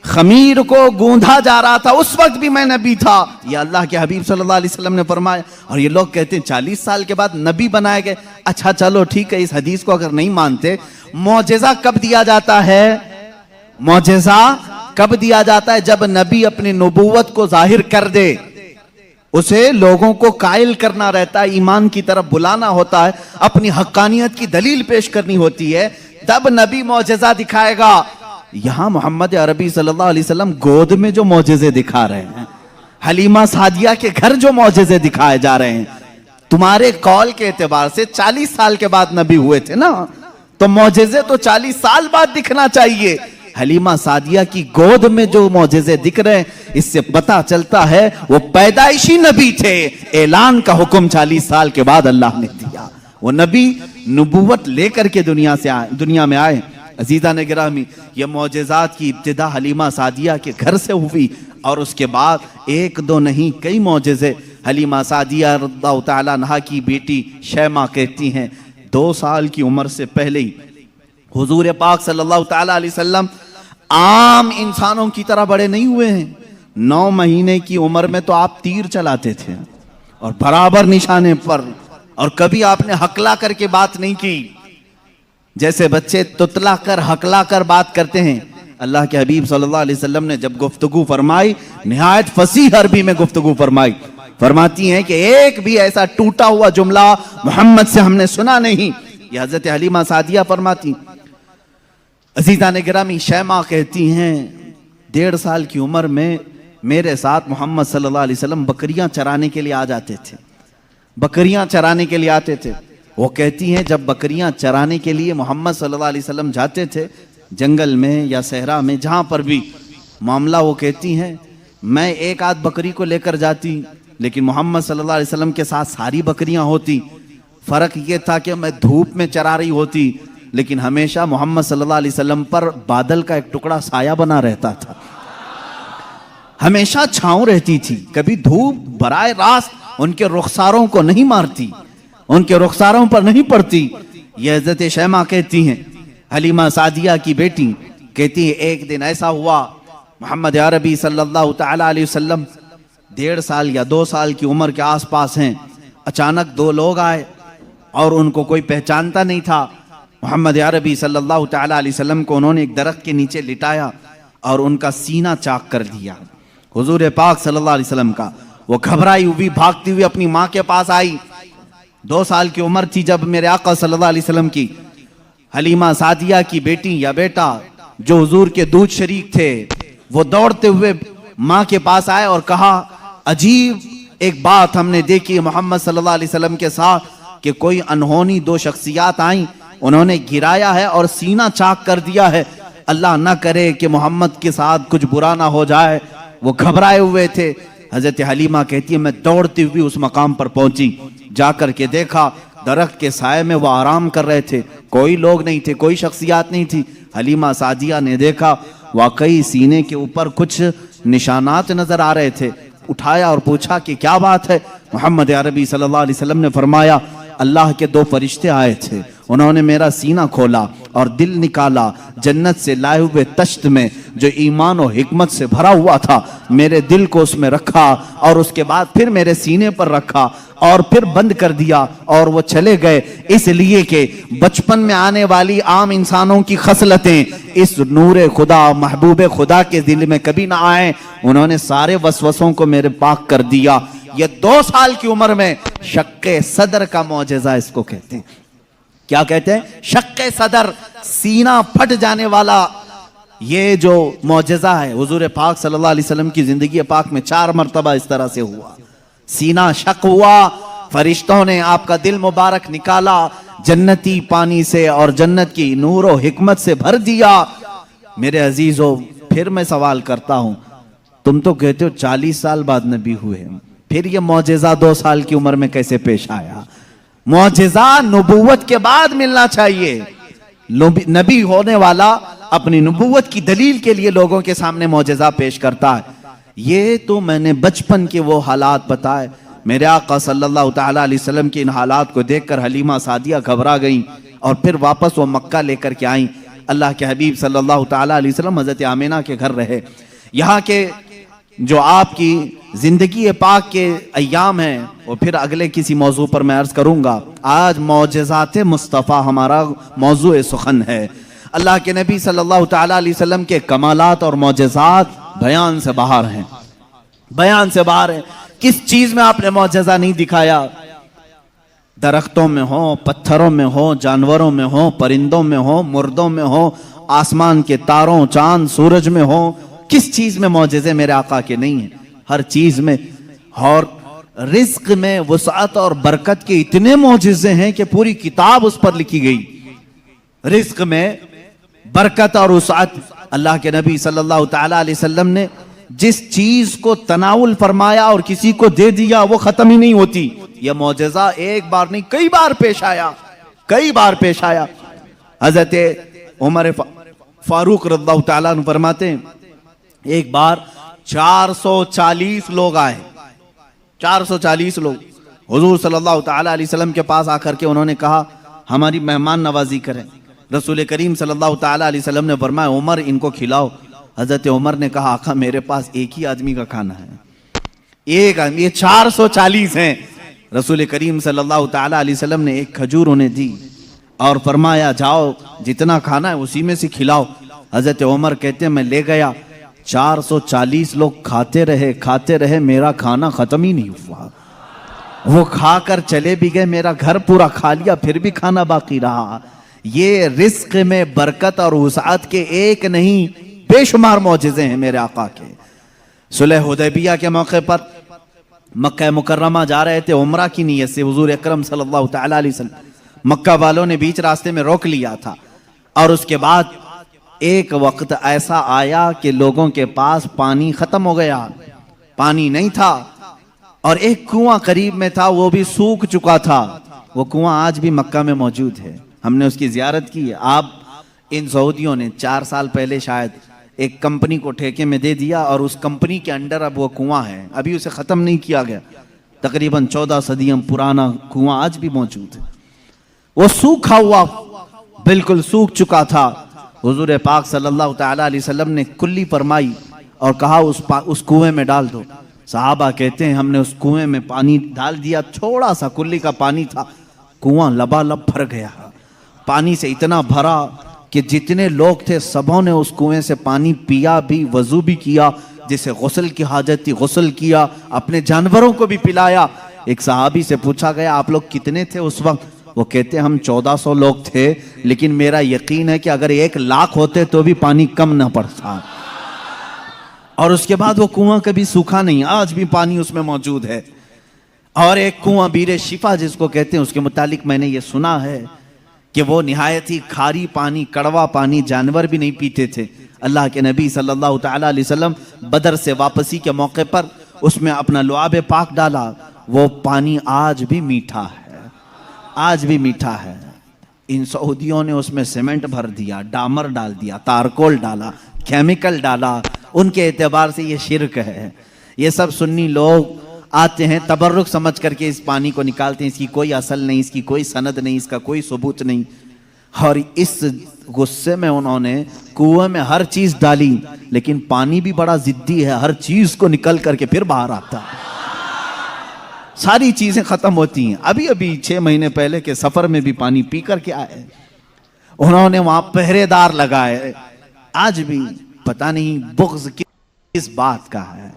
خمیر کو گوندھا جا رہا تھا, اس وقت بھی میں نبی تھا. یہ اللہ کے حبیب صلی اللہ علیہ وسلم نے فرمایا. اور یہ لوگ کہتے ہیں 40 سال کے بعد نبی بنائے گئے. اچھا چلو ٹھیک ہے, اس حدیث کو اگر نہیں مانتے, معجزہ کب دیا جاتا ہے؟ معجزہ کب دیا جاتا ہے؟ جب نبی اپنی نبوت کو ظاہر کر دے, اسے لوگوں کو قائل کرنا رہتا ہے, ایمان کی طرف بلانا ہوتا ہے, اپنی حقانیت کی دلیل پیش کرنی ہوتی ہے, تب نبی معجزہ دکھائے گا. یہاں محمد عربی صلی اللہ علیہ وسلم گود میں جو معجزے دکھا رہے ہیں, حلیمہ سعدیہ کے گھر جو معجزے دکھائے جا رہے ہیں, تمہارے قول کے اعتبار سے 40 سال کے بعد نبی ہوئے تھے نا, تو معجزے تو 40 سال بعد دکھنا چاہیے. حلیمہ سعدیہ کی گود میں جو معجزے دکھ رہے ہیں اس سے پتا چلتا ہے وہ پیدائشی نبی تھے. اعلان کا حکم 40 سال کے بعد اللہ نے دیا. وہ نبی نبوت لے کر کے دنیا میں آئے. عزیزان گرامی، یہ معجزات کی ابتدا حلیمہ سعدیہ کے گھر سے ہوئی اور اس کے بعد ایک دو نہیں کئی معجزے. حلیمہ سعدیہ رضی اللہ تعالیٰ عنہا کی بیٹی شیمہ کہتی ہیں 2 سال کی عمر سے پہلے ہی حضور پاک صلی اللہ تعالیٰ علیہ وسلم عام انسانوں کی طرح بڑے نہیں ہوئے ہیں. 9 مہینے کی عمر میں تو آپ تیر چلاتے تھے اور برابر نشانے پر، اور کبھی آپ نے ہکلا کر کے بات نہیں کی جیسے بچے تتلا کر ہکلا کر بات کرتے ہیں. اللہ کے حبیب صلی اللہ علیہ وسلم نے جب گفتگو فرمائی نہایت فصیح عربی میں گفتگو فرمائی. فرماتی ہیں کہ ایک بھی ایسا ٹوٹا ہوا جملہ محمد سے ہم نے سنا نہیں. یہ حضرت حلیمہ سعدیہ فرماتی. عزیزان گرامی، شیمہ کہتی ہیں 1.5 سال کی عمر میں میرے ساتھ محمد صلی اللہ علیہ وسلم بکریاں چرانے کے لیے آ جاتے تھے. بکریاں چرانے کے لیے آتے تھے. وہ کہتی ہیں جب بکریاں چرانے کے لیے محمد صلی اللہ علیہ وسلم جاتے تھے جنگل میں یا صحرا میں جہاں پر بھی معاملہ، وہ کہتی ہیں میں 1 آدھ بکری کو لے کر جاتی لیکن محمد صلی اللہ علیہ وسلم کے ساتھ ساری بکریاں ہوتی. فرق یہ تھا کہ میں دھوپ میں چرا رہی ہوتی لیکن ہمیشہ محمد صلی اللہ علیہ وسلم پر بادل کا ایک ٹکڑا سایہ بنا رہتا تھا. ہمیشہ چھاؤں رہتی تھی، کبھی دھوپ براہ راست ان کے رخساروں کو نہیں مارتی، ان کے رخساروں پر نہیں پڑتی. یہ حضرت شیمہ کہتی ہیں، حلیمہ سعدیہ کی بیٹی کہتی ہے ایک دن ایسا ہوا محمد عربی صلی اللہ تعالیٰ علیہ وسلم 1.5 سال یا 2 سال کی عمر کے آس پاس ہیں. اچانک 2 لوگ آئے اور ان کو کوئی پہچانتا نہیں تھا. محمد عربی صلی اللہ تعالیٰ علیہ وسلم کو انہوں نے ایک درخت کے نیچے لٹایا اور ان کا سینہ چاک کر دیا. حضور پاک صلی اللہ علیہ وسلم کا وہ گھبرائی ہوئی بھاگتی ہوئی اپنی ماں کے پاس آئی. 2 سال کی عمر تھی جب میرے آقا صلی اللہ علیہ وسلم کی. حلیمہ سعدیہ کی بیٹی یا بیٹا جو حضور کے دودھ شریک تھے وہ دوڑتے ہوئے ماں کے پاس آئے اور کہا عجیب ایک بات ہم نے دیکھی محمد صلی اللہ علیہ وسلم کے ساتھ کہ کوئی انہونی 2 شخصیات آئیں، انہوں نے گرایا ہے اور سینہ چاک کر دیا ہے. اللہ نہ کرے کہ محمد کے ساتھ کچھ برا نہ ہو جائے. وہ گھبرائے ہوئے تھے. حضرت حلیمہ کہتی ہے میں دوڑتی ہوئی اس مقام پر پہنچی. جا کر کے دیکھا درخت کے سائے میں وہ آرام کر رہے تھے. کوئی لوگ نہیں تھے، کوئی شخصیات نہیں تھی. حلیمہ سعدیہ نے دیکھا واقعی سینے کے اوپر کچھ نشانات نظر آ رہے تھے. اٹھایا اور پوچھا کہ کیا بات ہے. محمد عربی صلی اللہ علیہ وسلم نے فرمایا اللہ کے 2 فرشتے آئے تھے، انہوں نے میرا سینہ کھولا اور دل نکالا. جنت سے لائے ہوئے تشت میں جو ایمان و حکمت سے بھرا ہوا تھا میرے دل کو اس میں رکھا اور اس کے بعد پھر میرے سینے پر رکھا اور پھر بند کر دیا اور وہ چلے گئے. اس لیے کہ بچپن میں آنے والی عام انسانوں کی خصلتیں اس نور خدا محبوب خدا کے دل میں کبھی نہ آئیں. انہوں نے سارے وسوسوں کو میرے پاک کر دیا. یہ 2 سال کی عمر میں شق صدر کا معجزہ اس کو کہتے ہیں. کیا کہتے ہیں؟ شق صدر، سینہ پھٹ جانے والا. یہ جو معجزہ ہے حضور پاک صلی اللہ علیہ وسلم کی زندگی پاک میں 4 مرتبہ اس طرح سے ہوا. سینہ شق ہوا، فرشتوں نے آپ کا دل مبارک نکالا، جنتی پانی سے اور جنت کی نور و حکمت سے بھر دیا. میرے عزیزو پھر میں سوال کرتا ہوں، تم تو کہتے ہو 40 سال بعد نبی ہوئے، پھر یہ معجزہ 2 سال کی عمر میں کیسے پیش آیا؟ معجزہ نبوت کے بعد ملنا چاہیے. نبی ہونے والا اپنی نبوت کی دلیل کے لیے لوگوں کے سامنے معجزہ پیش کرتا ہے. یہ تو میں نے بچپن کے وہ حالات بتائے. میرے آقا صلی اللہ تعالیٰ علیہ وسلم کے ان حالات کو دیکھ کر حلیمہ سعدیہ گھبرا گئیں اور پھر واپس وہ مکہ لے کر کے آئیں. اللہ کے حبیب صلی اللہ تعالیٰ علیہ وسلم حضرت آمینہ کے گھر رہے. یہاں کے جو آپ کی زندگی پاک کے ایام ہیں وہ پھر اگلے کسی موضوع پر میں عرض کروں گا. آج معجزات مصطفیٰ ہمارا موضوع سخن ہے. اللہ کے نبی صلی اللہ تعالیٰ علیہ وسلم کے کمالات اور معجزات بیان سے باہر ہیں، بیان سے باہر ہیں. کس چیز میں آپ نے معجزہ نہیں دکھایا؟ درختوں میں ہو، پتھروں میں ہو، جانوروں میں ہو، پرندوں میں ہو، مردوں میں ہو، آسمان کے تاروں، چاند، سورج میں ہو. کس چیز میں معجزے میرے آقا کے نہیں ہیں؟ ہر چیز میں. اور رزق میں وسعت اور برکت کے اتنے معجزے ہیں کہ پوری کتاب اس پر لکھی گئی. رزق میں برکت اور وسعت. اللہ کے نبی صلی اللہ تعالی علیہ وسلم نے جس چیز کو تناول فرمایا اور کسی کو دے دیا وہ ختم ہی نہیں ہوتی. یہ معجزہ ایک بار نہیں کئی بار پیش آیا, کئی بار پیش آیا. حضرت عمر فاروق رضی اللہ تعالیٰ عنہ فرماتے ہیں ایک بار 440 لوگ آئے, 440 لوگ حضور صلی اللہ تعالیٰ علیہ وسلم کے پاس آ کر کے انہوں نے کہا ہماری مہمان نوازی کریں. رسول کریم صلی اللہ تعالیٰ علیہ وسلم نے فرمایا عمر ان کو کھلاؤ. حضرت عمر نے کہا آقا میرے پاس ایک ہی آدمی کا کھانا ہے, ایک آدمی, یہ 440 ہیں. رسول کریم صلی اللہ تعالیٰ علیہ وسلم نے ایک کھجور انہیں دی اور فرمایا جاؤ جتنا کھانا ہے اسی میں سے کھلاؤ. حضرت عمر کہتے ہیں میں لے گیا, 440 لوگ کھاتے رہے, میرا کھانا ختم ہی نہیں ہوا. وہ کھا کر چلے بھی گئے, میرا گھر پورا کھا لیا, پھر بھی کھانا باقی رہا. یہ رزق میں برکت اور وسعت کے ایک نہیں بے شمار معجزے ہیں میرے آقا کے. صلح حدیبیہ کے موقع پر مکہ مکرمہ جا رہے تھے عمرہ کی نیت سے حضور اکرم صلی اللہ تعالیٰ علیہ وسلم. مکہ والوں نے بیچ راستے میں روک لیا تھا اور اس کے بعد ایک وقت ایسا آیا کہ لوگوں کے پاس پانی ختم ہو گیا, پانی نہیں تھا اور ایک کنواں قریب میں تھا وہ بھی سوکھ چکا تھا. وہ کنواں آج بھی مکہ میں موجود ہے, ہم نے اس کی زیارت کی. آپ ان سعودیوں نے 4 سال پہلے شاید ایک کمپنی کو ٹھیکے میں دے دیا اور اس کمپنی کے انڈر اب وہ کنواں ہے, ابھی اسے ختم نہیں کیا گیا. تقریباً 14 صدیاں پرانا کنواں آج بھی موجود ہے. وہ سوکھا ہوا بالکل سوکھ چکا تھا. حضور پاک صلی اللہ تعالیٰ علیہ وسلم نے کلی فرمائی اور کہا اس کنویں میں ڈال دو. صحابہ کہتے ہیں ہم نے اس کنویں میں پانی ڈال دیا, تھوڑا سا کلی کا پانی تھا, کنواں لبالب بھر گیا. پانی سے اتنا بھرا کہ جتنے لوگ تھے سبوں نے اس کنویں سے پانی پیا بھی, وضو بھی کیا, جسے غسل کی حاجت تھی غسل کیا, اپنے جانوروں کو بھی پلایا. ایک صحابی سے پوچھا گیا آپ لوگ کتنے تھے اس وقت؟ وہ کہتے ہم 1400 لوگ تھے, لیکن میرا یقین ہے کہ اگر 1 لاکھ ہوتے تو بھی پانی کم نہ پڑتا. اور اس کے بعد وہ کنواں کبھی سوکھا نہیں, آج بھی پانی اس میں موجود ہے. اور ایک کنواں بیر شفا جس کو کہتے ہیں, اس کے متعلق میں نے یہ سنا ہے کہ وہ نہایت ہی کھاری پانی, کڑوا پانی, جانور بھی نہیں پیتے تھے. اللہ کے نبی صلی اللہ تعالیٰ علیہ وسلم بدر سے واپسی کے موقع پر اس میں اپنا لعاب پاک ڈالا, وہ پانی آج بھی میٹھا ہے, آج بھی میٹھا ہے. ان سعودیوں نے اس میں سیمنٹ بھر دیا, ڈامر ڈال دیا, تارکول ڈالا, کیمیکل ڈالا. ان کے اعتبار سے یہ شرک ہے. یہ سب سنی لوگ آتے ہیں تبرک سمجھ کر کے اس پانی کو نکالتے ہیں, اس کی کوئی اصل نہیں, اس کی کوئی سند نہیں, اس کا کوئی ثبوت نہیں. اور اس غصے میں انہوں نے کنویں میں ہر چیز ڈالی, لیکن پانی بھی بڑا ضدی ہے, ہر چیز کو نکل کر کے پھر باہر آتا ہے. ساری چیزیں ختم ہوتی ہیں. ابھی 6 مہینے پہلے کے سفر میں بھی پانی پی کر کے آئے, انہوں نے وہاں پہرے دار لگائے. آج بھی پتہ نہیں بغض کس بات کا ہے,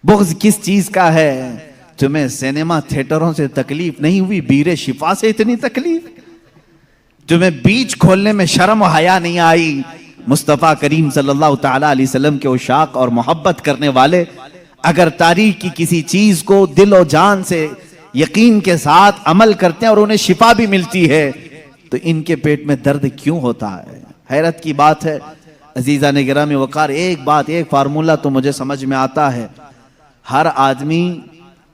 بغض کس چیز کا ہے. تمہیں سینما تھیٹروں سے تکلیف نہیں ہوئی, بیر شفا سے اتنی تکلیف. تمہیں بیچ کھولنے میں شرم و حیا نہیں آئی. مصطفیٰ کریم صلی اللہ تعالیٰ علیہ وسلم کے عشاق اور محبت کرنے والے اگر تاریخ کی کسی چیز کو دل و جان سے یقین کے ساتھ عمل کرتے ہیں اور انہیں شفا بھی ملتی ہے, تو ان کے پیٹ میں درد کیوں ہوتا ہے؟ حیرت کی بات ہے. عزیزان گرامی وقار, ایک بات, ایک فارمولہ تو مجھے سمجھ میں آتا ہے, ہر آدمی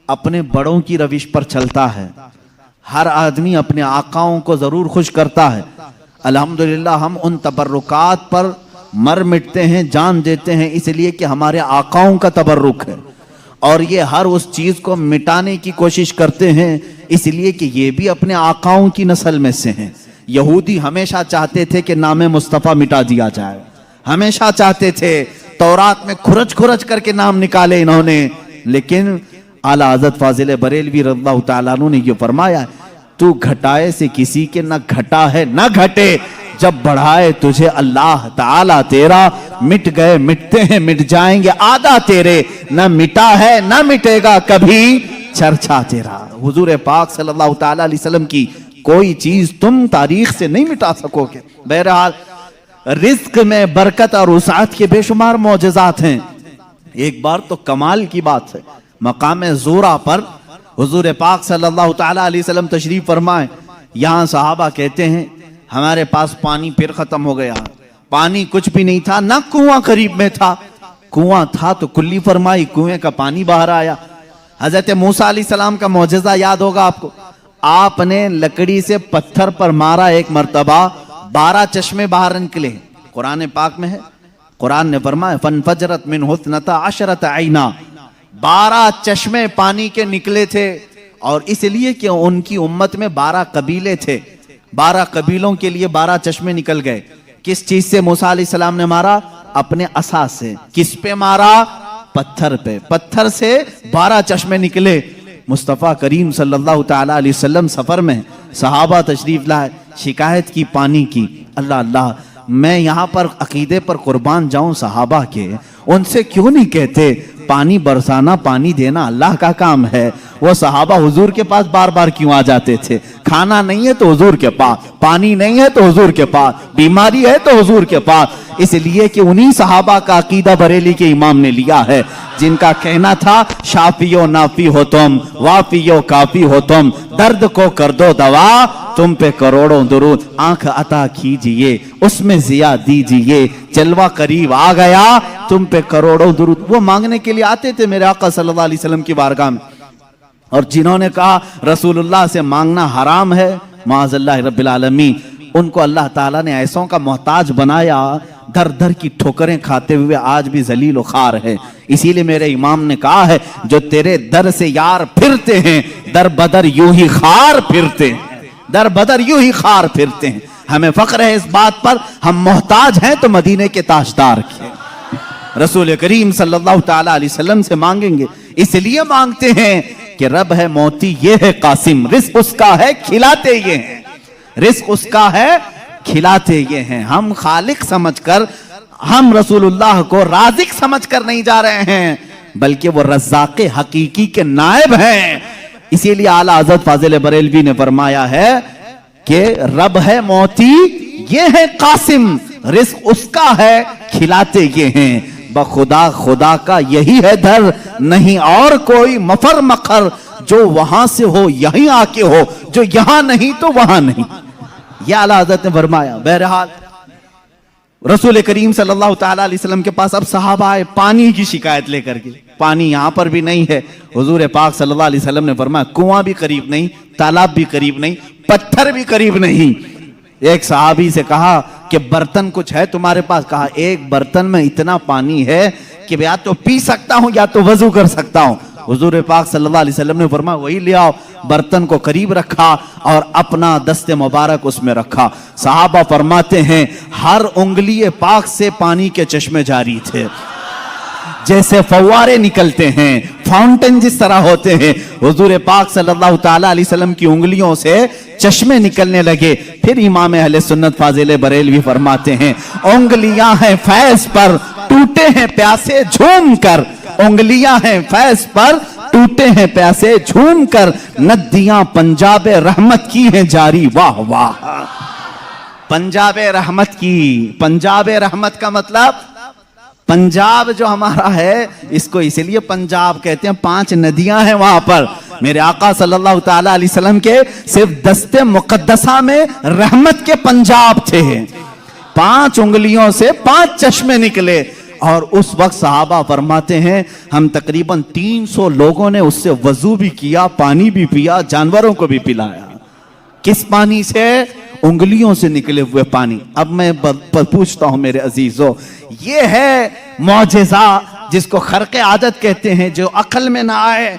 اپنے بڑوں کی روش پر چلتا ہے, ہر آدمی اپنے آقاؤں کو ضرور خوش کرتا ہے. الحمدللہ ہم ان تبرکات پر مر مٹتے ہیں, جان دیتے ہیں, اس لیے کہ ہمارے آقاؤں کا تبرک ہے. اور یہ ہر اس چیز کو مٹانے کی کوشش کرتے ہیں اس لیے کہ یہ بھی اپنے آقاؤں کی نسل میں سے ہیں. یہودی ہمیشہ چاہتے تھے کہ نام مصطفیٰ مٹا دیا جائے, ہمیشہ چاہتے تھے. تورات میں کھرچ کھرچ کر کے نام نکالے انہوں نے, لیکن اعلیٰ حضرت فاضل بریلوی رضی اللہ تعالیٰ عنہ نے یہ فرمایا, تو گھٹائے سے کسی کے نہ گھٹا ہے نہ گھٹے, جب بڑھائے تجھے اللہ تعالیٰ تیرا, مٹ گئے مٹتے ہیں مٹ جائیں گے آدھا تیرے, نہ مٹا ہے نہ مٹے گا کبھی چرچا تیرا. حضور پاک صلی اللہ تعالیٰ علیہ وسلم کی کوئی چیز تم تاریخ سے نہیں مٹا سکو گے. بہرحال رزق میں برکت اور وسعت کے بے شمار معجزات ہیں. ایک بار تو کمال کی بات ہے, مقام زورا پر حضور پاک صلی اللہ تعالیٰ علیہ وسلم تشریف فرمائے. یہاں صحابہ کہتے ہیں ہمارے پاس پانی پھر ختم ہو گیا. پانی کچھ بھی نہیں تھا, نہ کنواں قریب میں تھا. کنواں تھا تو کلی فرمائی, کنویں کا پانی باہر آیا. حضرت موسیٰ علیہ السلام کا معجزہ یاد ہوگا آپ کو. آپ نے لکڑی سے پتھر پر مارا ایک مرتبہ, 12 چشمے باہر نکلے. قرآن پاک میں ہے, قرآن نے فرمایا فَانْفَجَرَتْ مِنْهُ اثْنَتَا عَشْرَةَ عَيْنًا, 12 چشمے پانی کے نکلے تھے. اور اس لیے کہ ان کی امت میں 12 قبیلے تھے, 12 قبیلوں کے لیے 12 چشمے نکل گئے. کس چیز سے موسیٰ علیہ السلام نے مارا؟ اپنے عصا سے. کس پہ مارا؟ پتھر پہ. پتھر سے 12 چشمے نکلے. مصطفیٰ کریم صلی اللہ تعالیٰ علیہ وسلم سفر میں, صحابہ تشریف لائے, شکایت کی پانی کی. اللہ اللہ, میں یہاں پر عقیدے پر قربان جاؤں صحابہ کے, ان سے کیوں نہیں کہتے پانی برسانا, پانی دینا اللہ کا کام ہے. وہ صحابہ حضور کے پاس بار بار کیوں آ جاتے تھے؟ کھانا نہیں ہے تو حضور کے پاس, پانی نہیں ہے تو حضور کے پاس, بیماری ہے تو حضور کے پاس. اس لیے کہ انہی صحابہ کا عقیدہ بریلی کے امام نے لیا ہے, جن کا کہنا تھا شافی و نافی ہو تم, وافی و کافی ہو تم, درد کو کر دو دوا, تم پہ کروڑوں درود, آنکھ عطا کیجئے اس میں ضیا دیجئے, جلوہ قریب آ گیا تم پہ کروڑوں درود. وہ مانگنے کے لیے آتے تھے میرے آقا صلی اللہ علیہ وسلم کی بارگاہ میں, اور جنہوں نے کہا رسول اللہ سے مانگنا حرام ہے, معاذ اللہ رب العالمین, ان کو اللہ تعالیٰ نے ایسوں کا محتاج بنایا, در در کی ٹھوکریں کھاتے ہوئے آج بھی ذلیل و خوار ہے. اسی لیے میرے امام نے کہا ہے جو تیرے در سے یار پھرتے ہیں, در بدر یوں ہی خار پھرتے ہیں, در بدر یوں ہی خار پھرتے ہیں. ہمیں فخر ہے اس بات پر, ہم محتاج ہیں تو مدینے کے تاجدار کے رسول کریم صلی اللہ تعالیٰ علیہ وسلم سے مانگیں گے. اس لیے مانگتے ہیں کہ رب ہے موتی یہ ہے قاسم, رزق اس کا ہے کھلاتے یہ ہیں, رزق اس کا ہے کھلاتے یہ ہیں. ہم خالق سمجھ کر, ہم رسول اللہ کو رازق سمجھ کر نہیں جا رہے ہیں, بلکہ وہ رزاق حقیقی کے نائب ہیں. اسی لیے اعلیٰ حضرت فاضل بریلوی نے فرمایا ہے کہ رب ہے موتی یہ ہے قاسم, رزق اس کا ہے کھلاتے یہ ہیں. بخدا خدا کا یہی ہے در, نہیں اور کوئی مفر مخر, جو وہاں سے ہو یہیں آ کے ہو, جو یہاں نہیں تو وہاں نہیں. یہ اعلیٰ حضرت نے فرمایا. بہرحال رسول کریم صلی اللہ تعالیٰ علیہ وسلم کے پاس اب صحابہ آئے پانی کی شکایت لے کر کے. پانی یہاں پر بھی نہیں ہے. حضور پاک صلی اللہ علیہ وسلم نے فرمایا کنواں بھی قریب نہیں, تالاب بھی قریب نہیں, پتھر بھی قریب نہیں. ایک صحابی سے کہا کہ برتن کچھ ہے تمہارے پاس؟ کہا ایک برتن میں اتنا پانی ہے کہ یا تو پی سکتا ہوں یا تو وضو کر سکتا ہوں. حضور پاک صلی اللہ علیہ وسلم نے فرمایا وہی لے آؤ. برتن کو قریب رکھا اور اپنا دست مبارک اس میں رکھا. صحابہ فرماتے ہیں ہر انگلی پاک سے پانی کے چشمے جاری تھے, جیسے فوارے نکلتے ہیں, فاؤنٹن جس طرح ہوتے ہیں. حضور پاک صلی اللہ تعالیٰ علیہ وسلم کی انگلیوں سے چشمے نکلنے لگے. پھر امام اہل سنت فاضل بریلوی فرماتے ہیں انگلیاں ہیں فیض پر, ٹوٹے ہیں پیاسے جھوم کر, انگلیاں ہیں فیض پر, ٹوٹے ہیں پیاسے جھوم کر, ندیاں پنجاب رحمت کی ہیں جاری. واہ واہ, پنجاب رحمت کی. پنجاب رحمت کا مطلب پنجاب جو ہمارا ہے اس کو اس لیے پنجاب کہتے ہیں, 5 ندیاں ہیں وہاں پر. میرے آقا صلی اللہ تعالیٰ علیہ وسلم کے صرف دست مقدسہ میں رحمت کے پنجاب تھے. 5 انگلیوں سے 5 چشمے نکلے. اور اس وقت صحابہ فرماتے ہیں ہم تقریباً 300 لوگوں نے اس سے وضو بھی کیا, پانی بھی پیا, جانوروں کو بھی پلایا. کس پانی سے؟ انگلیوں سے نکلے ہوئے پانی. اب میں پوچھتا ہوں میرے عزیزو, یہ ہے معجزہ جس کو خرق عادت کہتے ہیں, جو عقل میں نہ آئے,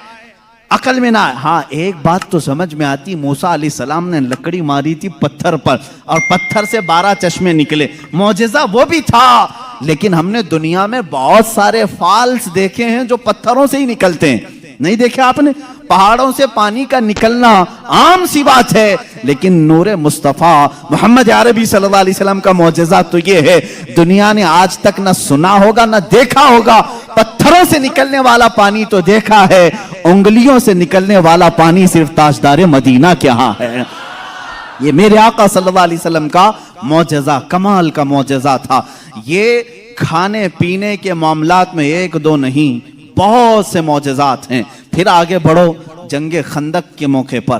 عقل میں نہ آئے. ہاں ایک بات تو سمجھ میں آتی, موسیٰ علیہ السلام نے لکڑی ماری تھی پتھر پر اور پتھر سے 12 چشمے نکلے. معجزہ وہ بھی تھا, لیکن ہم نے دنیا میں بہت سارے فالس دیکھے ہیں جو پتھروں سے ہی نکلتے ہیں. نہیں دیکھا آپ نے؟ پہاڑوں سے پانی کا نکلنا عام سی بات ہے, لیکن نور مصطفیٰ محمد عربی صلی اللہ علیہ وسلم کا معجزہ تو یہ ہے دنیا نے آج تک نہ سنا ہوگا نہ دیکھا ہوگا. پتھروں سے نکلنے والا پانی تو دیکھا ہے, انگلیوں سے نکلنے والا پانی صرف تاجدار مدینہ کے ہاں ہے. یہ میرے آقا صلی اللہ علیہ وسلم کا معجزہ, کمال کا معجزہ تھا. یہ کھانے پینے کے معاملات میں 1-2 نہیں, بہت سے معجزات ہیں. پھر آگے بڑھو, جنگ خندق کے موقع پر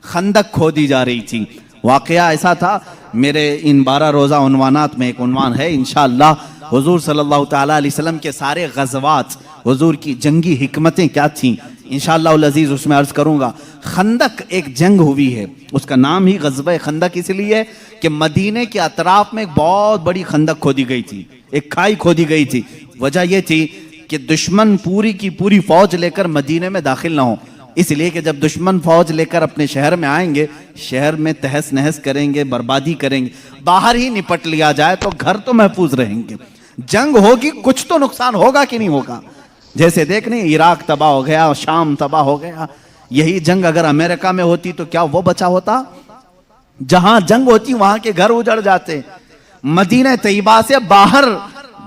خندق کھودی جا رہی تھی. واقعہ ایسا تھا میرے ان 12 روزہ عنوانات میں ایک عنوان ہے انشاءاللہ حضور صلی اللہ تعالیٰ علیہ وسلم کے سارے غزوات، حضور کی جنگی حکمتیں کیا تھیں، انشاءاللہ العزیز اس میں عرض کروں گا۔ خندق ایک جنگ ہوئی ہے، اس کا نام ہی غزوہ خندق اس لیے کہ مدینے کے اطراف میں ایک بہت بڑی خندق کھودی گئی تھی، ایک کھائی کھودی گئی تھی۔ وجہ یہ تھی کہ دشمن پوری کی پوری فوج لے کر مدینے میں داخل نہ ہو، اس لیے کہ جب دشمن فوج لے کر اپنے شہر میں آئیں گے، شہر میں تہس نہس کریں گے، بربادی کریں گے، باہر ہی نپٹ لیا جائے تو گھر تو محفوظ رہیں گے۔ جنگ ہوگی، کچھ تو نقصان ہوگا کہ نہیں ہوگا؟ جیسے دیکھنے عراق تباہ ہو گیا، شام تباہ ہو گیا۔ یہی جنگ اگر امریکہ میں ہوتی تو کیا وہ بچا ہوتا؟ جہاں جنگ ہوتی وہاں کے گھر اجڑ جاتے۔ مدینہ طیبہ سے باہر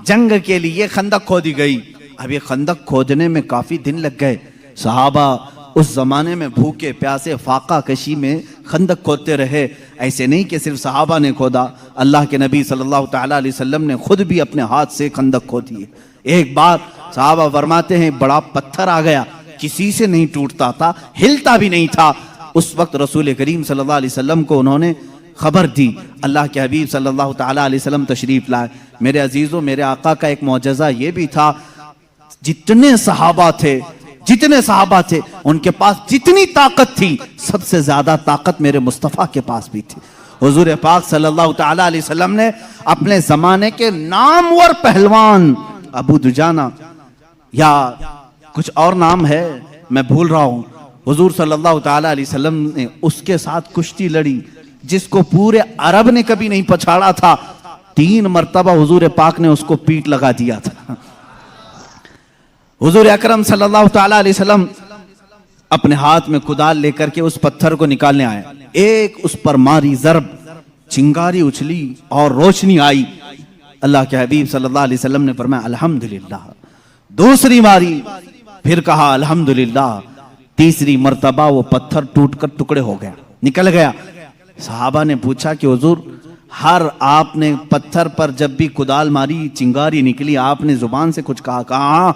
جنگ کے لیے خندق کھودی گئی۔ اب یہ خندق کھودنے میں کافی دن لگ گئے۔ صحابہ اس زمانے میں بھوکے پیاسے فاقہ کشی میں خندق کھودتے رہے۔ ایسے نہیں کہ صرف صحابہ نے کھودا، اللہ کے نبی صلی اللہ تعالیٰ علیہ وسلم نے خود بھی اپنے ہاتھ سے خندق کھودی ہے۔ ایک بار صحابہ فرماتے ہیں بڑا پتھر آ گیا، کسی سے نہیں ٹوٹتا تھا، ہلتا بھی نہیں تھا۔ اس وقت رسول کریم صلی اللہ علیہ وسلم کو انہوں نے خبر دی، اللہ کے حبیب صلی اللہ تعالیٰ علیہ وسلم تشریف لائے۔ میرے عزیزوں، میرے آقا کا ایک معجزہ یہ بھی تھا، جتنے صحابہ تھے ان کے پاس جتنی طاقت تھی، سب سے زیادہ طاقت میرے مصطفیٰ کے پاس بھی تھی۔ حضور پاک صلی اللہ تعالیٰ علیہ وسلم نے اپنے زمانے کے نامور پہلوان ابو دجانہ یا کچھ اور نام ہے میں بھول رہا ہوں، حضور صلی اللہ تعالیٰ علیہ وسلم نے اس کے ساتھ کشتی لڑی جس کو پورے عرب نے کبھی نہیں پچھاڑا تھا۔ 3 مرتبہ حضور پاک نے اس کو پیٹ لگا دیا تھا۔ حضور اکرم صلی اللہ تعالیٰ علیہ وسلم اپنے ہاتھ میں کدال لے کر کے اس پتھر کو نکالنے آئے، ایک اس پر ماری ضرب، چنگاری اچھلی اور روشنی آئی۔ اللہ کے حبیب صلی اللہ علیہ وسلم نے فرمایا الحمدللہ۔ دوسری ماری، پھر کہا الحمدللہ۔ تیسری مرتبہ وہ پتھر ٹوٹ کر ٹکڑے ہو گیا، نکل گیا۔ صحابہ نے پوچھا کہ حضور آپ نے پتھر پر جب بھی کدال ماری چنگاری نکلی، آپ نے زبان سے کچھ کہا؟ ہاں،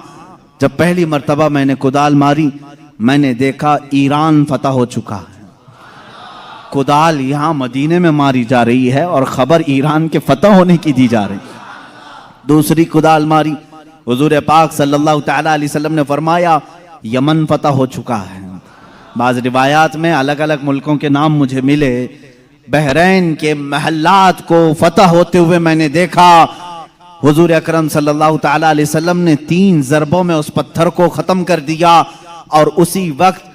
جب پہلی مرتبہ میں نے کدال ماری میں نے دیکھا ایران فتح ہو چکا ہے۔ کدال یہاں مدینے میں ماری جا رہی ہے اور خبر ایران کے فتح ہونے کی دی جا رہی۔ دوسری کدال ماری، حضور پاک صلی اللہ تعالیٰ علیہ وسلم نے فرمایا یمن فتح ہو چکا ہے۔ بعض روایات میں الگ الگ ملکوں کے نام مجھے ملے، بحرین کے محلات کو فتح ہوتے ہوئے میں نے دیکھا۔ حضور اکرم صلی اللہ تعالیٰ علیہ وسلم نے 3 ضربوں میں اس پتھر کو ختم کر دیا، اور اسی وقت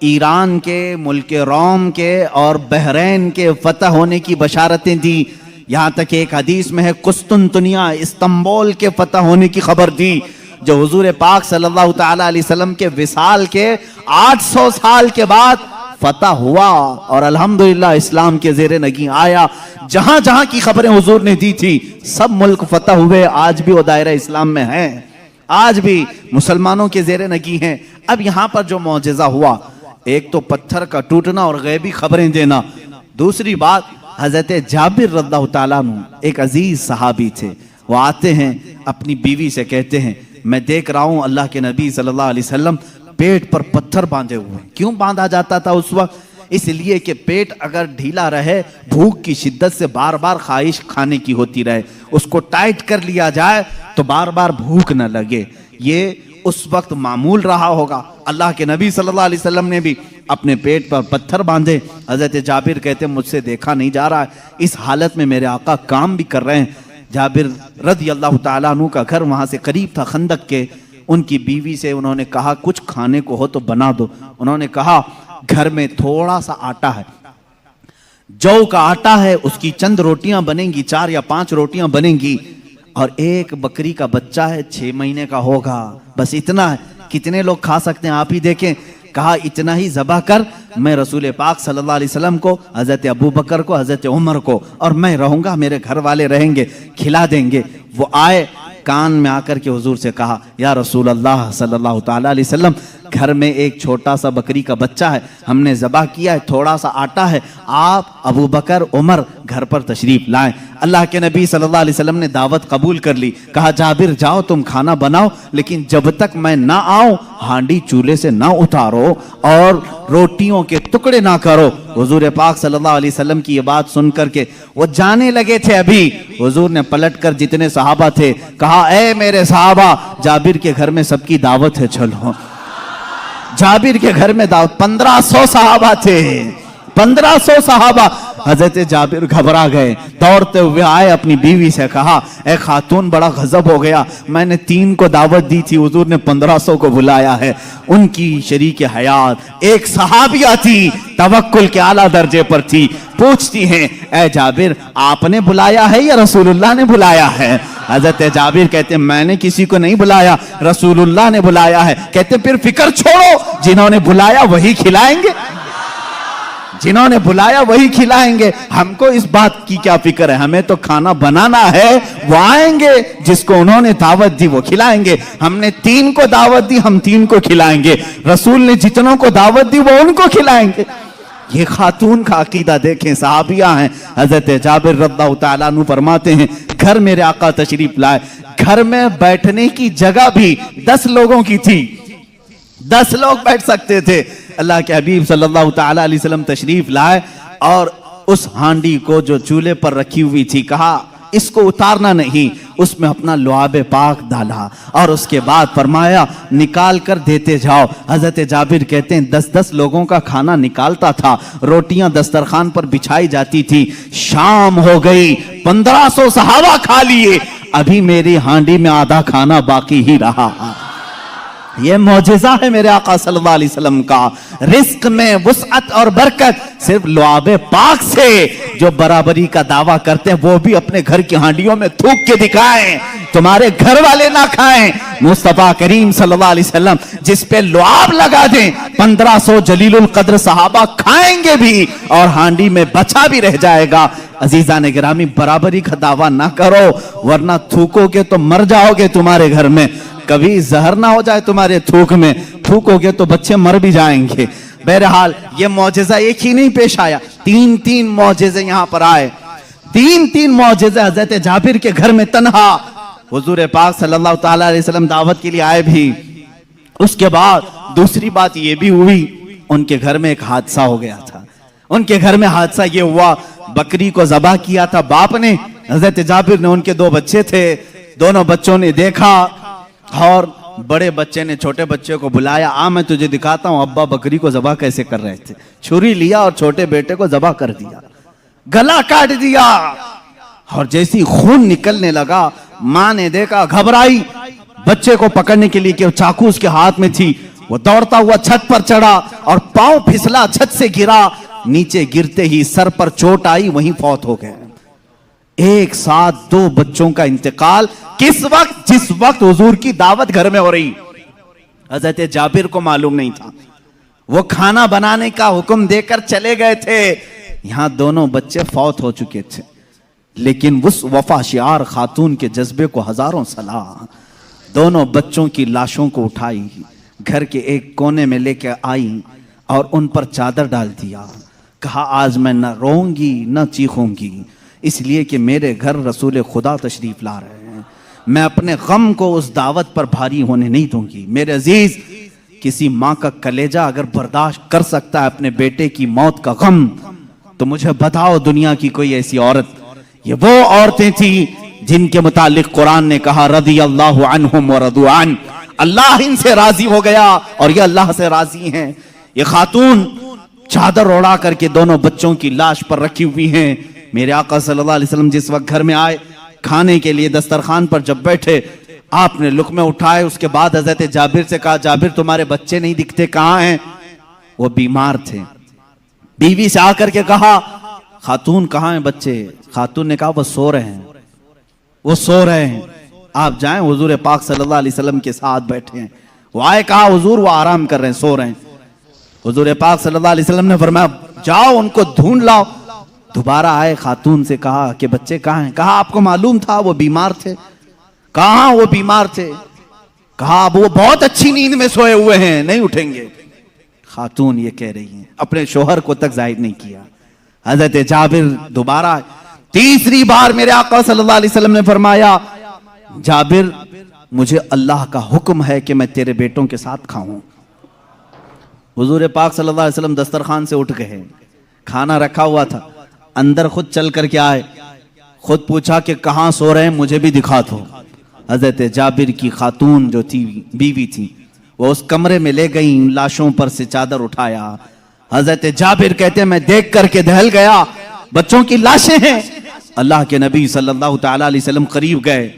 ایران کے، ملک روم کے اور بحرین کے فتح ہونے کی بشارتیں دی۔ یہاں تک کہ ایک حدیث میں ہے قسطنطنیہ، استنبول کے فتح ہونے کی خبر دی، جو حضور پاک صلی اللہ تعالیٰ علیہ وسلم کے وصال کے 800 سال کے بعد فتح ہوا، اور الحمدللہ اسلام کے زیر نگیں آیا۔ جہاں جہاں کی خبریں حضور نے دی تھی سب ملک فتح ہوئے، آج بھی وہ دائرہ اسلام میں ہیں، آج بھی مسلمانوں کے زیر نگیں ہیں۔ اب یہاں پر جو معجزہ ہوا، ایک تو پتھر کا ٹوٹنا اور غیبی خبریں دینا، دوسری بات حضرت جابر رضی اللہ تعالیٰ عنہ ایک عزیز صحابی تھے، وہ آتے ہیں اپنی بیوی سے کہتے ہیں میں دیکھ رہا ہوں اللہ کے نبی صلی اللہ علیہ وسلم پیٹ پر پتھر باندھے ہوئے ہیں۔ کیوں باندھا جاتا تھا اس وقت؟ اس لیے کہ پیٹ اگر ڈھیلا رہے، بھوک کی شدت سے بار بار خواہش کھانے کی ہوتی رہے، اس کو ٹائٹ کر لیا جائے تو بار بار بھوک نہ لگے۔ یہ اس وقت معمول رہا ہوگا۔ اللہ کے نبی صلی اللہ علیہ وسلم نے بھی اپنے پیٹ پر پتھر باندھے۔ حضرت جابر کہتے ہیں مجھ سے دیکھا نہیں جا رہا ہے، اس حالت میں میرے آقا کام بھی کر رہے ہیں۔ جابر رضی اللہ تعالیٰ عنہ کا گھر وہاں سے قریب تھا خندق کے۔ ان کی بیوی سے انہوں نے کہا کچھ کھانے کو ہو تو بنا دو۔ انہوں نے کہا گھر میں تھوڑا سا آٹا ہے، جو کا آٹا ہے، اس کی چند روٹیاں بنیں گی، 4 یا 5 روٹیاں بنیں گی، اور ایک بکری کا بچہ ہے 6 مہینے کا ہوگا، بس اتنا ہے۔ کتنے لوگ کھا سکتے ہیں آپ ہی دیکھیں۔ کہا اتنا ہی ذبح کر، میں رسول پاک صلی اللہ علیہ وسلم کو، حضرت ابو بکر کو، حضرت عمر کو، اور میں رہوں گا، میرے گھر والے رہیں گے، کھلا دیں گے۔ وہ آئے، کان میں آ کر کے حضور سے کہا یا رسول اللہ صلی اللہ تعالیٰ علیہ وسلم گھر میں ایک چھوٹا سا بکری کا بچہ ہے, ہم نے ذبح کیا ہے, تھوڑا سا آٹا ہے, آپ ابو بکر عمر گھر پر تشریف لائیں. اللہ کے نبی صلی اللہ علیہ وسلم نے دعوت قبول کر لی. کہا جابر جاؤ تم کھانا بناؤ, لیکن جب تک میں نہ آؤں ہانڈی چولہے سے نہ اتارو اور روٹیوں کے ٹکڑے نہ کرو. حضور پاک صلی اللہ علیہ وسلم کی یہ بات سن کر کے وہ جانے لگے تھے, ابھی حضور نے پلٹ کر جتنے صحابہ تھے کہا اے میرے صحابہ, جابر کے گھر میں سب کی دعوت ہے, چلو. جابر کے گھر میں دعوت, 1500 صحابہ تھے, 1500 صحابہ. حضرت جابر گھبرا گئے, دوڑتے ہوئے آئے, اپنی بیوی سے کہا اے خاتون بڑا غضب ہو گیا, میں نے 3 کو دعوت دی تھی, حضور نے 1500 کو بلایا ہے. ان کی شریک حیات ایک صحابیہ تھی, توکل کے اعلیٰ درجے پر تھی, پوچھتی ہیں اے جابر آپ نے بلایا ہے یا رسول اللہ نے بلایا ہے؟ حضرت جابر کہتے ہیں میں نے کسی کو نہیں بلایا, رسول اللہ نے بلایا ہے. کہتے ہیں پھر فکر چھوڑو, جنہوں نے بلایا وہی کھلائیں گے, جنہوں نے بلایا وہی کھلائیں گے. ہم کو اس بات کی کیا فکر ہے, ہمیں تو کھانا بنانا ہے, وہ آئیں گے, جس کو انہوں نے دعوت دی وہ کھلائیں گے. ہم نے 3 کو دعوت دی, ہم 3 کو کھلائیں گے. رسول نے جتنوں کو دعوت دی وہ ان کو کھلائیں گے. یہ خاتون کا عقیدہ دیکھیں, صحابیہ ہیں. حضرت جابر رضی اللہ تعالیٰ عنہ فرماتے ہیں گھر میرے آقا تشریف لائے, گھر میں بیٹھنے کی جگہ بھی 10 لوگوں کی تھی, 10 لوگ بیٹھ سکتے تھے. اللہ کے حبیب صلی اللہ تعالیٰ علیہ وسلم تشریف لائے اور اس ہانڈی کو جو چولہے پر رکھی ہوئی تھی کہا اس کو اتارنا نہیں, اس میں اپنا لعاب پاک ڈالا اور اس کے بعد فرمایا نکال کر دیتے جاؤ. حضرت جابر کہتے ہیں 10 لوگوں کا کھانا نکالتا تھا, روٹیاں دسترخوان پر بچھائی جاتی تھی. شام ہو گئی, 1500 صحابہ کھا لیے, ابھی میری ہانڈی میں آدھا کھانا باقی ہی رہا. یہ معجزہ ہے میرے آقا صلی اللہ علیہ وسلم کا. رزق میں وسعت اور برکت صرف لعاب پاک سے. جو برابری کا دعویٰ کرتے ہیں وہ بھی اپنے گھر کی ہانڈیوں میں تھوک کے دکھائیں, تمہارے گھر والے نہ کھائیں. مصطفیٰ کریم صلی اللہ علیہ وسلم جس پہ لعاب لگا دیں, 1500 جلیل القدر صحابہ کھائیں گے بھی اور ہانڈی میں بچا بھی رہ جائے گا. عزیزان گرامی, برابری کا دعویٰ نہ کرو ورنہ تھوکو گے تو مر جاؤ گے تمہارے گھر میں. کبھی زہر نہ ہو جائے تمہارے تھوک میں, تھوکو گے تو بچے مر بھی جائیں گے. بہرحال یہ معجزہ ایک ہی نہیں پیش آیا, 3 معجزے یہاں پر آئے. 3 معجزے حضرت جابر کے گھر میں تنہا. حضور پاک صلی اللہ تعالیٰ علیہ وسلم دعوت کے لیے آئے بھی. اس کے بعد دوسری بات یہ بھی ہوئی, ان کے گھر میں ایک حادثہ ہو گیا تھا. ان کے گھر میں حادثہ یہ ہوا, بکری کو ذبح کیا تھا باپ نے, حضرت جابر نے, ان کے 2 بچے تھے, دونوں بچوں نے دیکھا اور بڑے بچے نے چھوٹے بچے کو بلایا, آ میں تجھے دکھاتا ہوں ابا بکری کو ذبح کیسے کر رہے تھے. چھری لیا اور چھوٹے بیٹے کو ذبح کر دیا, گلا کاٹ دیا. اور جیسی خون نکلنے لگا ماں نے دیکھا, گھبرائی, بچے کو پکڑنے کے لیے کہ چاقو اس کے ہاتھ میں تھی, وہ دوڑتا ہوا چھت پر چڑھا اور پاؤں پھسلا, چھت سے گرا, نیچے گرتے ہی سر پر چوٹ آئی, وہیں فوت ہو گئے. ایک ساتھ 2 بچوں کا انتقال. کس وقت؟ جس وقت حضور کی دعوت گھر میں ہو رہی. حضرت جابر کو معلوم نہیں تھا, وہ کھانا بنانے کا حکم دے کر چلے گئے تھے, یہاں دونوں بچے فوت ہو چکے تھے. لیکن اس وفا شعار خاتون کے جذبے کو ہزاروں سلام. دونوں بچوں کی لاشوں کو اٹھائی, گھر کے ایک کونے میں لے کے آئی اور ان پر چادر ڈال دیا. کہا آج میں نہ روؤں گی نہ چیخوں گی, اس لیے کہ میرے گھر رسول خدا تشریف لا رہے ہیں, میں اپنے غم کو اس دعوت پر بھاری ہونے نہیں دوں گی. میرے عزیز, کسی ماں کا کلیجہ اگر برداشت کر سکتا ہے اپنے بیٹے کی موت کا غم, تو مجھے بتاؤ دنیا کی کوئی ایسی عورت. یہ وہ عورتیں تھیں جن کے متعلق قرآن نے کہا رضی اللہ عنہم ورضوا عنہ, اللہ ان سے راضی ہو گیا اور یہ اللہ سے راضی ہیں. یہ خاتون چادر اڑا کر کے دونوں بچوں کی لاش پر رکھی ہوئی ہیں. میرے آقا صلی اللہ علیہ وسلم جس وقت گھر میں آئے, کھانے کے لیے دسترخوان پر جب بیٹھے, آپ نے لقمے اٹھائے. اس کے بعد حضرت جابر سے کہا جابر تمہارے بچے نہیں دکھتے, کہاں ہیں؟ وہ بیمار تھے. بیوی سے آ کر کے کہا خاتون کہاں ہیں بچے؟ خاتون نے کہا وہ سو رہے ہیں, وہ سو رہے ہیں, آپ جائیں. حضور پاک صلی اللہ علیہ وسلم کے ساتھ بیٹھے ہیں. وہ آئے, کہا حضور وہ آرام کر رہے ہیں, سو رہے ہیں. حضور پاک صلی اللہ علیہ وسلم نے فرمایا جاؤ ان کو ڈھونڈ لاؤ. دوبارہ آئے, خاتون سے کہا کہ بچے کہاں ہیں؟ کہا آپ کو معلوم تھا وہ بیمار تھے. کہاں وہ بیمار تھے؟ کہا اب وہ بہت اچھی نیند میں سوئے ہوئے ہیں، نہیں اٹھیں گے۔ خاتون یہ کہہ رہی ہیں، اپنے شوہر کو تک ظاہر نہیں کیا۔ حضرت جابر دوبارہ تیسری بار میرے آقا صلی اللہ علیہ وسلم نے فرمایا، جابر مجھے اللہ کا حکم ہے کہ میں تیرے بیٹوں کے ساتھ کھاؤں۔ حضور پاک صلی اللہ علیہ وسلم دسترخوان سے اٹھ گئے، کھانا رکھا ہوا تھا، اندر خود چل کر کے آئے، خود پوچھا کہ کہاں سو رہے ہیں، مجھے بھی دکھا دو۔ حضرت جابر کی خاتون جو تھی، بیوی تھی، وہ اس کمرے میں لے گئیں، لاشوں پر سے چادر اٹھایا۔ حضرت جابر کہتے ہیں میں دیکھ کر کے دہل گیا، بچوں کی لاشیں ہیں۔ اللہ کے نبی صلی اللہ تعالی علیہ وسلم قریب گئے،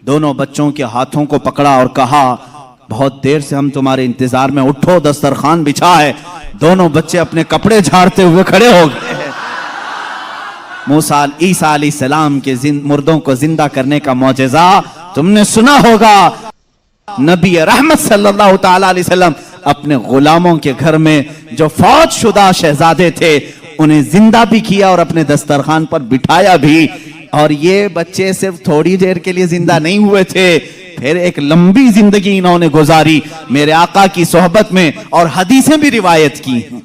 دونوں بچوں کے ہاتھوں کو پکڑا اور کہا بہت دیر سے ہم تمہارے انتظار میں، اٹھو دسترخوان بچھا ہے۔ دونوں بچے اپنے کپڑے جھاڑتے ہوئے کھڑے ہو گئے۔ موسیٰ عیسیٰ علیہ السلام کے مردوں کو زندہ کرنے کا معجزہ تم نے سنا ہوگا۔ نبی رحمت صلی اللہ تعالی علیہ وسلم اپنے غلاموں کے گھر میں جو فوت شدہ شہزادے تھے انہیں زندہ بھی کیا اور اپنے دسترخوان پر بٹھایا بھی۔ اور یہ بچے صرف تھوڑی دیر کے لیے زندہ نہیں ہوئے تھے، پھر ایک لمبی زندگی انہوں نے گزاری میرے آقا کی صحبت میں، اور حدیثیں بھی روایت کی ہیں۔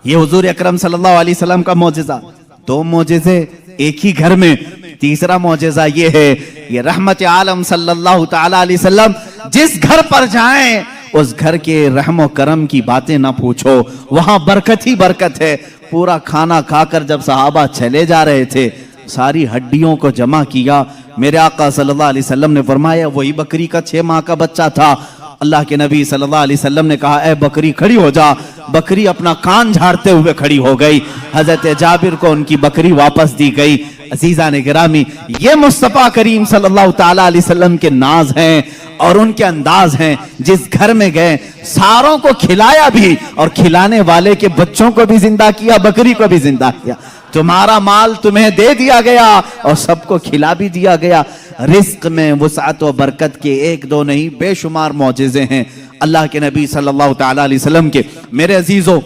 یہ حضور اکرم صلی اللہ علیہ وسلم کا معجزہ، دو معجزے ایک ہی گھر میں۔ تیسرا معجزہ یہ ہے، یہ رحمت عالم صلی اللہ تعالی علیہ وسلم جس گھر پر جائیں اس گھر کے رحم و کرم کی باتیں نہ پوچھو، وہاں برکت ہی برکت ہے۔ پورا کھانا کھا کر جب صحابہ چلے جا رہے تھے، ساری ہڈیوں کو جمع کیا، میرے آقا صلی اللہ علیہ وسلم نے فرمایا وہی بکری کا 6 ماہ کا بچہ تھا۔ اللہ کے نبی صلی اللہ علیہ وسلم نے کہا اے بکری کھڑی ہو جا۔ بکری اپنا کان جھاڑتے ہوئے کھڑی ہو گئی، حضرت جابر کو ان کی بکری واپس دی گئی۔ عزیزان گرامی، یہ مصطفیٰ کریم صلی اللہ تعالی علیہ وسلم کے ناز ہیں اور ان کے انداز ہیں۔ جس گھر میں گئے ساروں کو کھلایا بھی، اور کھلانے والے کے بچوں کو بھی زندہ کیا، بکری کو بھی زندہ کیا۔ تمہارا مال تمہیں دے دیا گیا اور سب کو کھلا بھی دیا گیا۔ رزق میں وسعت و برکت کے ایک دو نہیں بے شمار معجزے ہیں اللہ کے نبی صلی اللہ تعالی علیہ وسلم کے۔ میرے عزیزو،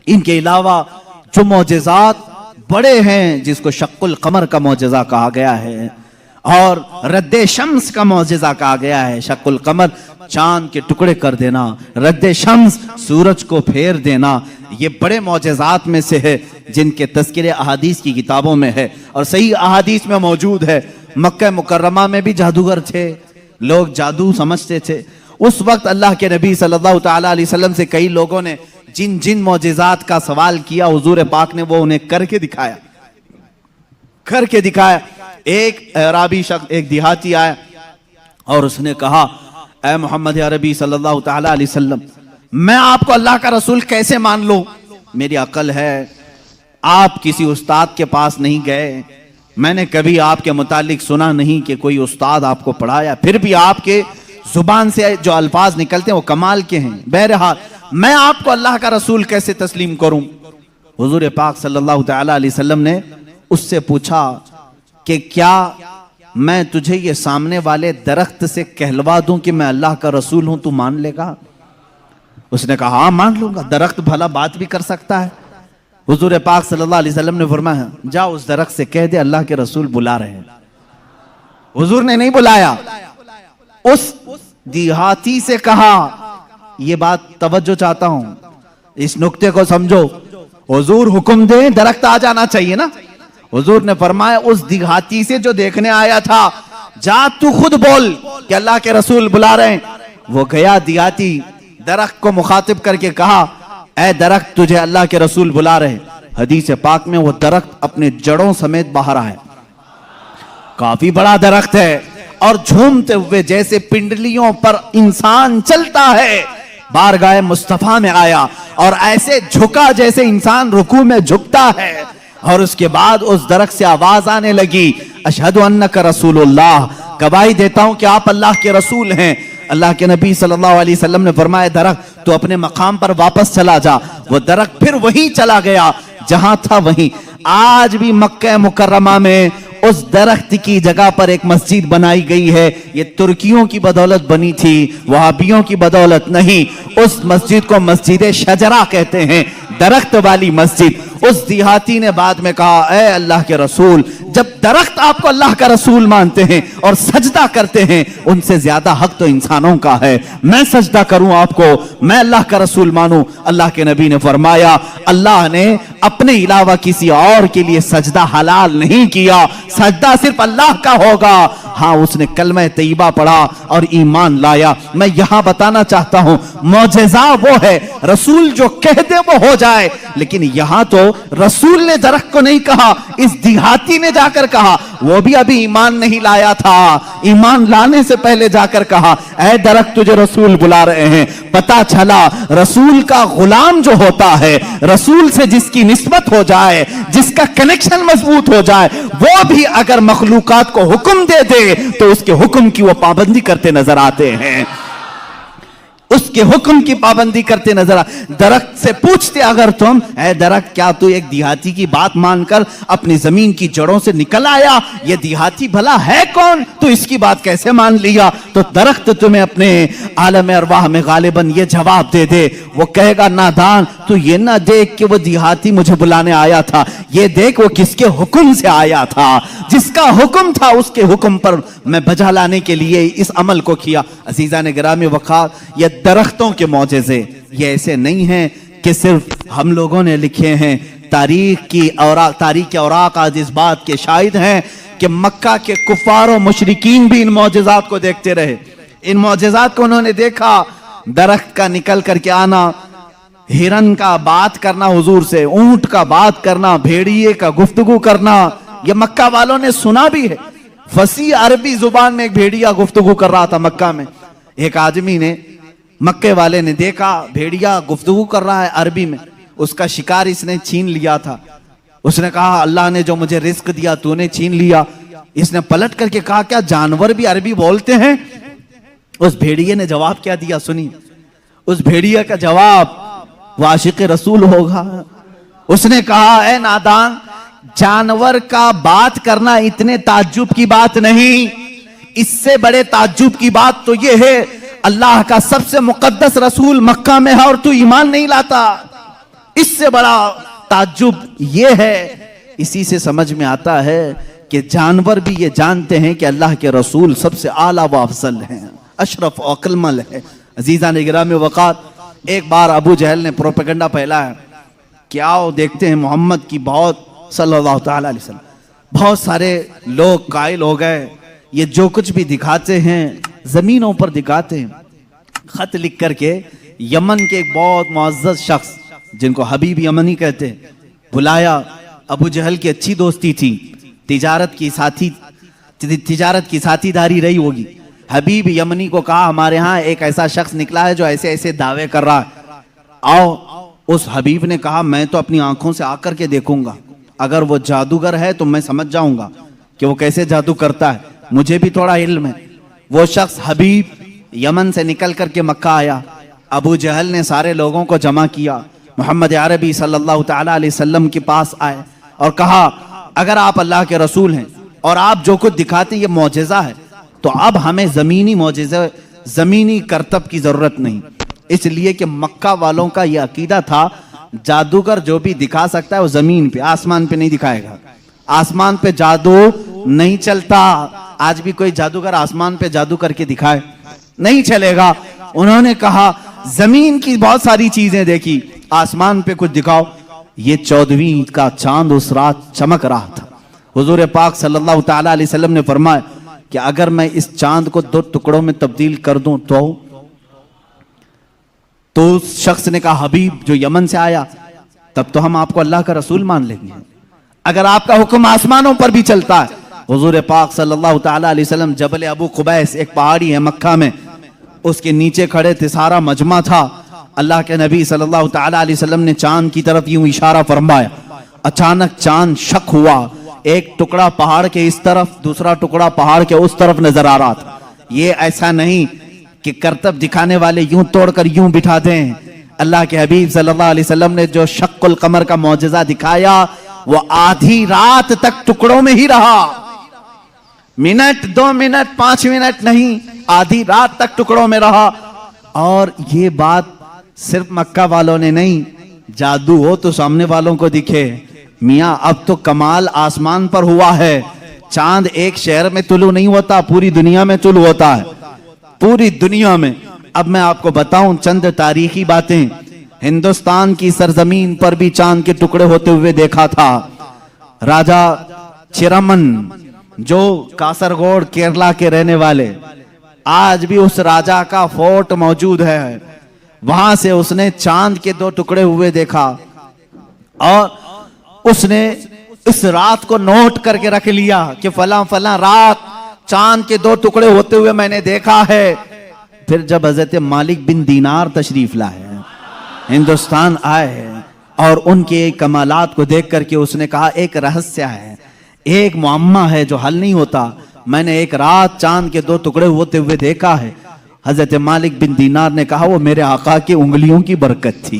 ان کے علاوہ جو معجزات بڑے ہیں، جس کو شق القمر کا معجزہ کہا گیا ہے اور رد شمس کا معجزہ کہا گیا ہے۔ شق القمر چاند کے ٹکڑے کر دینا، رد شمس سورج کو پھیر دینا، یہ بڑے معجزات میں سے ہے جن کے تذکرے احادیث کی کتابوں میں ہے اور صحیح احادیث میں موجود ہے۔ مکہ مکرمہ میں بھی جادوگر تھے، لوگ جادو سمجھتے تھے۔ اس وقت اللہ کے نبی صلی اللہ تعالی علیہ وسلم سے کئی لوگوں نے جن معجزات کا سوال کیا، حضور پاک نے وہ انہیں کر کے دکھایا۔ ایک عربی شخص، ایک دیہاتی آیا اور اس نے کہا اے محمد عربی صلی اللہ تعالی علیہ وسلم، میں آپ کو اللہ کا رسول کیسے مان لوں؟ میری عقل ہے، آپ کسی استاد کے پاس نہیں گئے، میں نے کبھی آپ کے متعلق سنا نہیں کہ کوئی استاد آپ کو پڑھایا، پھر بھی آپ کے زبان سے جو الفاظ نکلتے ہیں وہ کمال کے ہیں۔ بہرحال میں آپ کو اللہ کا رسول کیسے تسلیم کروں؟ حضور پاک صلی اللہ تعالی علیہ وسلم نے اس سے پوچھا کہ کیا میں تجھے یہ سامنے والے درخت سے کہلوا دوں کہ میں اللہ کا رسول ہوں، تو مان لے گا؟ اس نے کہا ہاں مان لوں گا، درخت بھلا بات بھی کر سکتا ہے۔ حضور پاک صلی اللہ علیہ وسلم نے فرمایا جا اس درخت سے کہہ دے اللہ کے رسول بلا رہے ہیں۔ حضور نے نہیں بلایا، اس دیہاتی سے کہا، یہ بات توجہ چاہتا ہوں، اس نکتے کو سمجھو، حضور حکم دے درخت آ جانا چاہیے نا۔ حضور نے فرمایا اس دیہاتی سے جو دیکھنے آیا تھا، جا تو خود بول کہ اللہ کے رسول بلا رہے ہیں۔ وہ گیا دیہاتی، درخت کو مخاطب کر کے کہا اے درخت تجھے اللہ کے رسول بلا رہے ہیں۔ حدیث پاک میں وہ درخت اپنے جڑوں سمیت باہر آئے، کافی بڑا درخت ہے، اور جھومتے ہوئے جیسے پنڈلیوں پر انسان چلتا ہے بارگاہ مصطفیٰ میں آیا، اور ایسے جھکا جیسے انسان رکوع میں جھکتا ہے، اور اس کے بعد اس درخت سے آواز آنے لگی اشہد انک رسول اللہ، گواہی دیتا ہوں کہ آپ اللہ کے رسول ہیں۔ اللہ کے نبی صلی اللہ علیہ وسلم نے فرمایا درخت تو اپنے مقام پر واپس چلا جا۔ وہ درخت پھر وہیں چلا گیا جہاں تھا وہیں۔ آج بھی مکہ مکرمہ میں اس درخت کی جگہ پر ایک مسجد بنائی گئی ہے، یہ ترکیوں کی بدولت بنی تھی، وہابیوں کی بدولت نہیں۔ اس مسجد کو مسجد شجرہ کہتے ہیں، درخت والی مسجد۔ اس دیہاتی نے بعد میں کہا اے اللہ کے رسول، جب درخت آپ کو اللہ کا رسول مانتے ہیں اور سجدہ کرتے ہیں، ان سے زیادہ حق تو انسانوں کا ہے، میں سجدہ کروں آپ کو، میں اللہ کا رسول مانوں؟ اللہ کے نبی نے فرمایا اللہ نے اپنے علاوہ کسی اور کے لیے سجدہ حلال نہیں کیا، سجدہ صرف اللہ کا ہوگا۔ ہاں، اس نے کلمہ طیبہ پڑھا اور ایمان لایا۔ میں یہاں بتانا چاہتا ہوں معجزہ وہ ہے رسول جو کہہ دے وہ ہو جائے، لیکن یہاں تو رسول نے درخت کو نہیں کہا، اس دیہاتی نے جا کر کہا، وہ بھی ابھی ایمان نہیں لایا تھا، ایمان لانے سے پہلے جا کر کہا اے درخت تجھے رسول بلا رہے ہیں۔ پتا چلا رسول کا غلام جو ہوتا ہے، رسول سے جس کی نسبت ہو جائے، جس کا کنیکشن مضبوط ہو جائے، وہ بھی اگر مخلوقات کو حکم دے دے تو اس کے حکم کی وہ پابندی کرتے نظر آتے ہیں، اس کے حکم کی پابندی کرتے نظر درخت سے پوچھتے اگر تم، اے درخت کیا تو ایک دیہاتی کی بات مان کر اپنی زمین کی جڑوں سے نکل آیا؟ یہ دیہاتی بھلا ہے کون؟ تو اس کی بات کیسے مان لیا؟ تو درخت تمہیں اپنے عالم ارواح میں غالباً یہ جواب دے دے، وہ کہے گا نادان تو یہ نہ دیکھ کہ وہ دیہاتی مجھے بلانے آیا تھا، یہ دیکھ وہ کس کے حکم سے آیا تھا، جس کا حکم تھا اس کے حکم پر میں بجا لانے کے لیے اس عمل کو کیا۔ عزیزان گرامی وقار، یہ درختوں کے معجزے یہ ایسے نہیں ہیں کہ صرف ہم لوگوں نے لکھے ہیں، تاریخ کی اوراق آج اس بات کے شاہد ہیں کہ مکہ کے کفار و مشرکین بھی ان معجزات کو دیکھتے رہے، ان معجزات کو انہوں نے دیکھا، درخت کا نکل کر کے آنا، ہرن کا بات کرنا حضور سے، اونٹ کا بات کرنا، بھیڑیے کا گفتگو کرنا، یہ مکہ والوں نے سنا بھی ہے۔ فصیح عربی زبان میں ایک بھیڑیا گفتگو کر رہا تھا مکہ میں، ایک آدمی نے، مکے والے نے دیکھا بھیڑیا گفتگو کر رہا ہے عربی میں، اس کا شکار اس نے چھین لیا تھا، اس نے کہا اللہ نے جو مجھے رزق دیا تو نے چھین لیا۔ اس نے پلٹ کر کے کہا کیا جانور بھی عربی بولتے ہیں؟ اس بھیڑیے نے جواب کیا دیا سنی، اس بھیڑیے کا جواب وہ عاشق رسول ہوگا۔ اس نے کہا اے نادان، جانور کا بات کرنا اتنے تعجب کی بات نہیں، اس سے بڑے تعجب کی بات تو یہ ہے اللہ کا سب سے مقدس رسول مکہ میں ہے اور تو ایمان نہیں لاتا، اس سے بڑا تعجب یہ ہے۔ اسی سے سمجھ میں آتا ہے کہ جانور بھی یہ جانتے ہیں کہ اللہ کے رسول سب سے اعلیٰ و افضل ہیں، اشرف و اکمل ہے۔ عزیزان گرامی وقار، ایک بار ابو جہل نے پروپیگنڈا پھیلایا کہ آؤ دیکھتے ہیں محمد کی بہت صلی اللہ تعالی علیہ وسلم، بہت سارے لوگ قائل ہو گئے، یہ جو کچھ بھی دکھاتے ہیں زمینوں پر دکھاتے ہیں۔ خط لکھ کر کے یمن کے ایک بہت معزز شخص جن کو حبیب یمنی کہتے ہیں بلایا، ابو جہل کی اچھی دوستی تھی، تجارت کی ساتھی داری رہی ہوگی۔ حبیب یمنی کو کہا ہمارے ہاں ایک ایسا شخص نکلا ہے جو ایسے ایسے دعوے کر رہا ہے، آؤ۔ اس حبیب نے کہا میں تو اپنی آنکھوں سے آ کر کے دیکھوں گا، اگر وہ جادوگر ہے تو میں سمجھ جاؤں گا کہ وہ کیسے جادو کرتا ہے، مجھے بھی تھوڑا علم ہے۔ وہ شخص حبیب یمن سے نکل کر کے مکہ آیا، ابو جہل نے سارے لوگوں کو جمع کیا، محمد عربی صلی اللہ تعالی علیہ وسلم کے پاس آئے اور کہا اگر آپ اللہ کے رسول ہیں اور آپ جو کچھ دکھاتے یہ معجزہ ہے تو اب ہمیں زمینی معجزہ، زمینی کرتب کی ضرورت نہیں، اس لیے کہ مکہ والوں کا یہ عقیدہ تھا جادوگر جو بھی دکھا سکتا ہے وہ زمین پہ، آسمان پہ نہیں دکھائے گا، آسمان پہ جادو نہیں چلتا۔ آج بھی کوئی جادوگر آسمان پہ جادو کر کے دکھائے نہیں چلے گا۔ انہوں نے کہا زمین کی بہت ساری چیزیں دیکھی، آسمان پہ کچھ دکھاؤ۔ یہ 14ویں کا چاند اس رات چمک رہا تھا، حضور پاک صلی اللہ تعالی علیہ وسلم نے فرمایا کہ اگر میں اس چاند کو 2 ٹکڑوں میں تبدیل کر دوں تو اس شخص نے کہا حبیب جو یمن سے آیا تب تو ہم آپ کو اللہ کا رسول مان لیں گے، اگر آپ کا حکم آسمانوں پر بھی چلتا ہے۔ حضور پاک صلی اللہ تعالی علیہ وسلم جبل ابو قبیس ایک پہاڑی ہے مکہ میں، اس کے نیچے کھڑے تھے، سارا مجمع تھا۔ اللہ کے نبی صلی اللہ تعالی علیہ وسلم نے چاند کی طرف یوں اشارہ فرمایا، اچانک چاند شک ہوا، ایک ٹکڑا پہاڑ کے اس طرف، دوسرا ٹکڑا پہاڑ کے اس طرف نظر آ رہا تھا۔ یہ ایسا نہیں کہ کرتب دکھانے والے یوں توڑ کر یوں بٹھا دیں، اللہ کے حبیب صلی اللہ علیہ وسلم نے جو شق القمر کا معجزہ دکھایا وہ آدھی رات تک ٹکڑوں میں ہی رہا، منٹ 2 منٹ 5 منٹ نہیں، آدھی رات تک ٹکڑوں میں رہا۔ اور یہ بات صرف مکہ والوں نے نہیں، جادو ہو تو سامنے والوں کو دکھے. میاں اب تو کمال آسمان پر ہوا ہے. چاند ایک شہر میں طلوع نہیں ہوتا, پوری دنیا میں طلوع ہوتا ہے, پوری دنیا میں. اب میں آپ کو بتاؤں چند تاریخی باتیں. ہندوستان کی سرزمین پر بھی چاند کے ٹکڑے ہوتے ہوئے دیکھا تھا. راجا چرمن جو کاسرگوڑ کیرلا کے رہنے والے, آج بھی اس راجا کا فورٹ موجود ہے. وہاں سے اس نے چاند کے 2 ٹکڑے ہوئے دیکھا اور اس نے اس رات کو نوٹ کر کے رکھ لیا کہ فلاں فلاں رات چاند کے 2 ٹکڑے ہوتے ہوئے میں نے دیکھا ہے. پھر جب حضرت مالک بن دینار تشریف لائے, ہندوستان آئے اور ان کے کمالات کو دیکھ کر کے اس نے کہا ایک رہسیہ ہے, ایک معمہ ہے جو حل نہیں ہوتا. میں نے ایک رات چاند کے 2 ٹکڑے ہوتے ہوئے دیکھا ہے. حضرت مالک بن دینار نے کہا وہ میرے آقا کی انگلیوں کی برکت تھی.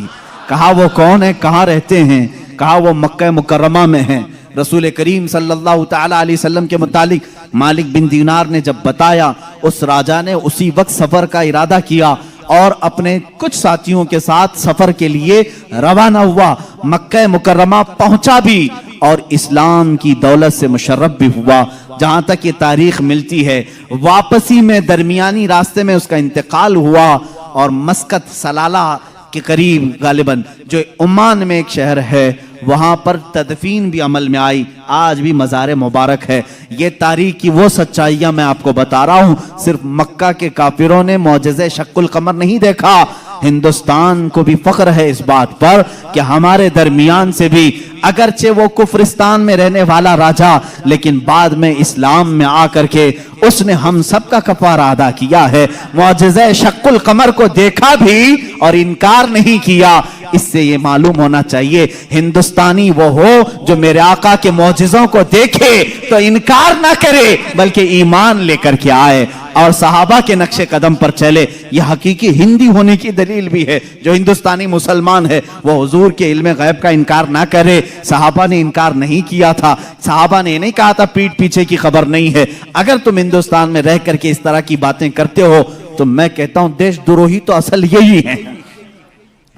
کہا وہ کون ہے, کہاں رہتے ہیں؟ کہا وہ مکہ مکرمہ میں ہیں. رسول کریم صلی اللہ تعالی علیہ وسلم کے متعلق مالک بن دینار نے جب بتایا, اس راجا نے اسی وقت سفر کا ارادہ کیا اور اپنے کچھ ساتھیوں کے ساتھ سفر کے لیے روانہ ہوا. مکہ مکرمہ پہنچا بھی اور اسلام کی دولت سے مشرف بھی ہوا. جہاں تک یہ تاریخ ملتی ہے, واپسی میں درمیانی راستے میں اس کا انتقال ہوا اور مسقط سلالہ کے قریب غالباً جو عمان میں ایک شہر ہے وہاں پر تدفین بھی عمل میں آئی. آج بھی مزار مبارک ہے. یہ تاریخ کی وہ سچائیاں میں آپ کو بتا رہا ہوں. صرف مکہ کے کافروں نے معجزہ شق القمر نہیں دیکھا, ہندوستان کو بھی فخر ہے اس بات پر کہ ہمارے درمیان سے بھی اگرچہ وہ کفرستان میں رہنے والا راجا, لیکن بعد میں اسلام میں آ کر کے اس نے ہم سب کا کفارہ ادا کیا ہے. معجزہ شق القمر کو دیکھا بھی اور انکار نہیں کیا. اس سے یہ معلوم ہونا چاہیے ہندوستانی وہ ہو جو میرے آقا کے معجزوں کو دیکھے تو انکار نہ کرے بلکہ ایمان لے کر کے آئے اور صحابہ کے نقش قدم پر چلے. یہ حقیقی ہندی ہونے کی دلیل بھی ہے. جو ہندوستانی مسلمان ہے وہ حضور کے علم غیب کا انکار نہ کرے. صحابہ نے انکار نہیں کیا تھا. صحابہ نے نہیں کہا تھا پیٹ پیچھے کی خبر نہیں ہے. اگر تم ہندوستان میں رہ کر کے اس طرح کی باتیں کرتے ہو تو میں کہتا ہوں دیش دروہی تو اصل یہی ہے.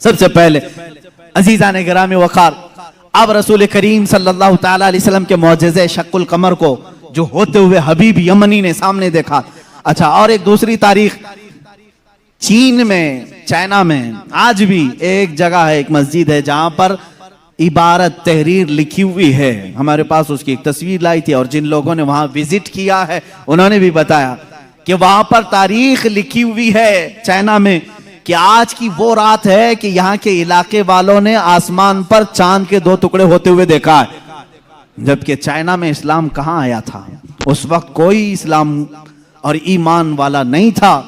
سب سے پہلے عزیزان گرامی وقار, اب رسول کریم صلی اللہ تعالی علیہ وسلم کے معجزہ شق القمر کو جو ہوتے ہوئے حبیب یمنی نے سامنے دیکھا. اچھا, اور ایک دوسری تاریخ, چین میں, چائنا میں آج بھی ایک جگہ ہے, ایک مسجد ہے جہاں پر عبارت تحریر لکھی ہوئی ہے. ہمارے پاس اس کی ایک تصویر لائی تھی اور جن لوگوں نے وہاں وزٹ کیا ہے انہوں نے بھی بتایا کہ وہاں پر تاریخ لکھی ہوئی ہے چائنا میں کہ آج کی وہ رات ہے کہ یہاں کے علاقے والوں نے آسمان پر چاند کے 2 ٹکڑے ہوتے ہوئے دیکھا ہے. جبکہ چائنا میں اسلام کہاں آیا تھا؟ اس وقت کوئی اسلام اور ایمان والا نہیں تھا.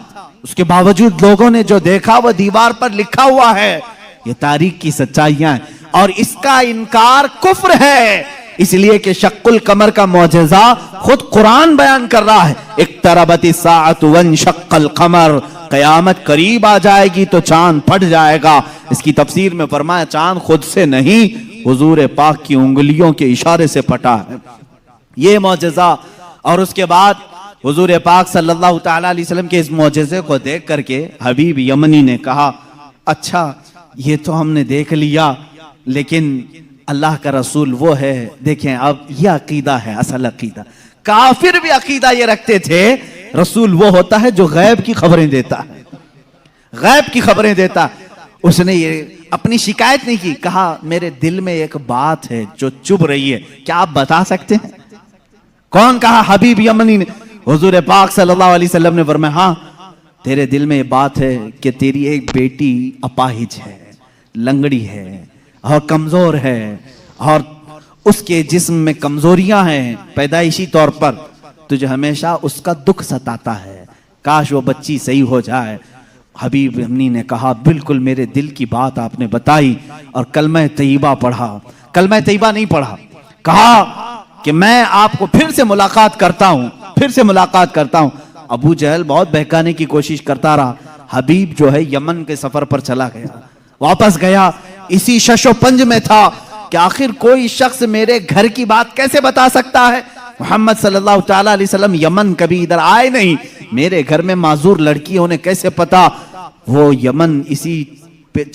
اس کے باوجود لوگوں نے جو دیکھا وہ دیوار پر لکھا ہوا ہے. یہ تاریخ کی سچائیاں ہیں اور اس کا انکار کفر ہے. اس لیے کہ شق القمر کا معجزہ خود قرآن بیان کر رہا ہے. اقتربت الساعۃ وانشق القمر, قیامت قریب آ جائے گی تو چاند پھٹ جائے گا. اس کی تفسیر میں فرمایا چاند خود سے نہیں حضور پاک کی انگلیوں کے اشارے سے پھٹا ہے. یہ معجزہ. اور اس کے بعد حضور پاک صلی اللہ تعالی علیہ وسلم کے اس معجزے کو دیکھ کر کے حبیب یمنی نے کہا اچھا یہ تو ہم نے دیکھ لیا لیکن اللہ کا رسول وہ ہے. دیکھیں اب یہ عقیدہ ہے اصل عقیدہ. کافر بھی عقیدہ یہ رکھتے تھے رسول وہ ہوتا ہے جو غیب کی خبریں دیتا ہے, غیب کی خبریں دیتا. اس نے یہ اپنی شکایت نہیں کی, کہا میرے دل میں ایک بات ہے جو چبھ رہی ہے, کیا آپ بتا سکتے ہیں؟ کون کہا؟ حبیب یمنی نے. حضور پاک صلی اللہ علیہ وسلم نے فرمایا ہاں تیرے دل میں یہ بات ہے کہ تیری ایک بیٹی اپاہج ہے, لنگڑی ہے اور کمزور ہے اور اس کے جسم میں کمزوریاں ہیں پیدائشی طور پر, تجھے ہمیشہ اس کا دکھ ستاتا ہے, کاش وہ بچی صحیح ہو جائے. حبیب یمنی نے کہا بالکل میرے دل کی بات آپ نے بتائی اور کلمہ طیبہ پڑھا. کلمہ طیبہ نہیں پڑھا, کہا کہ میں آپ کو پھر سے ملاقات کرتا ہوں, پھر سے ملاقات کرتا ہوں. ابو جہل بہت بہکانے کی کوشش کرتا رہا. حبیب جو ہے یمن کے سفر پر چلا گیا, واپس گیا, اسی شش و پنج میں تھا کہ آخر کوئی شخص میرے گھر کی بات کیسے بتا سکتا ہے. محمد صلی اللہ تعالی علیہ وسلم یمن کبھی ادھر آئے نہیں, میرے گھر میں معذور لڑکی انہیں کیسے پتا. وہ یمن اسی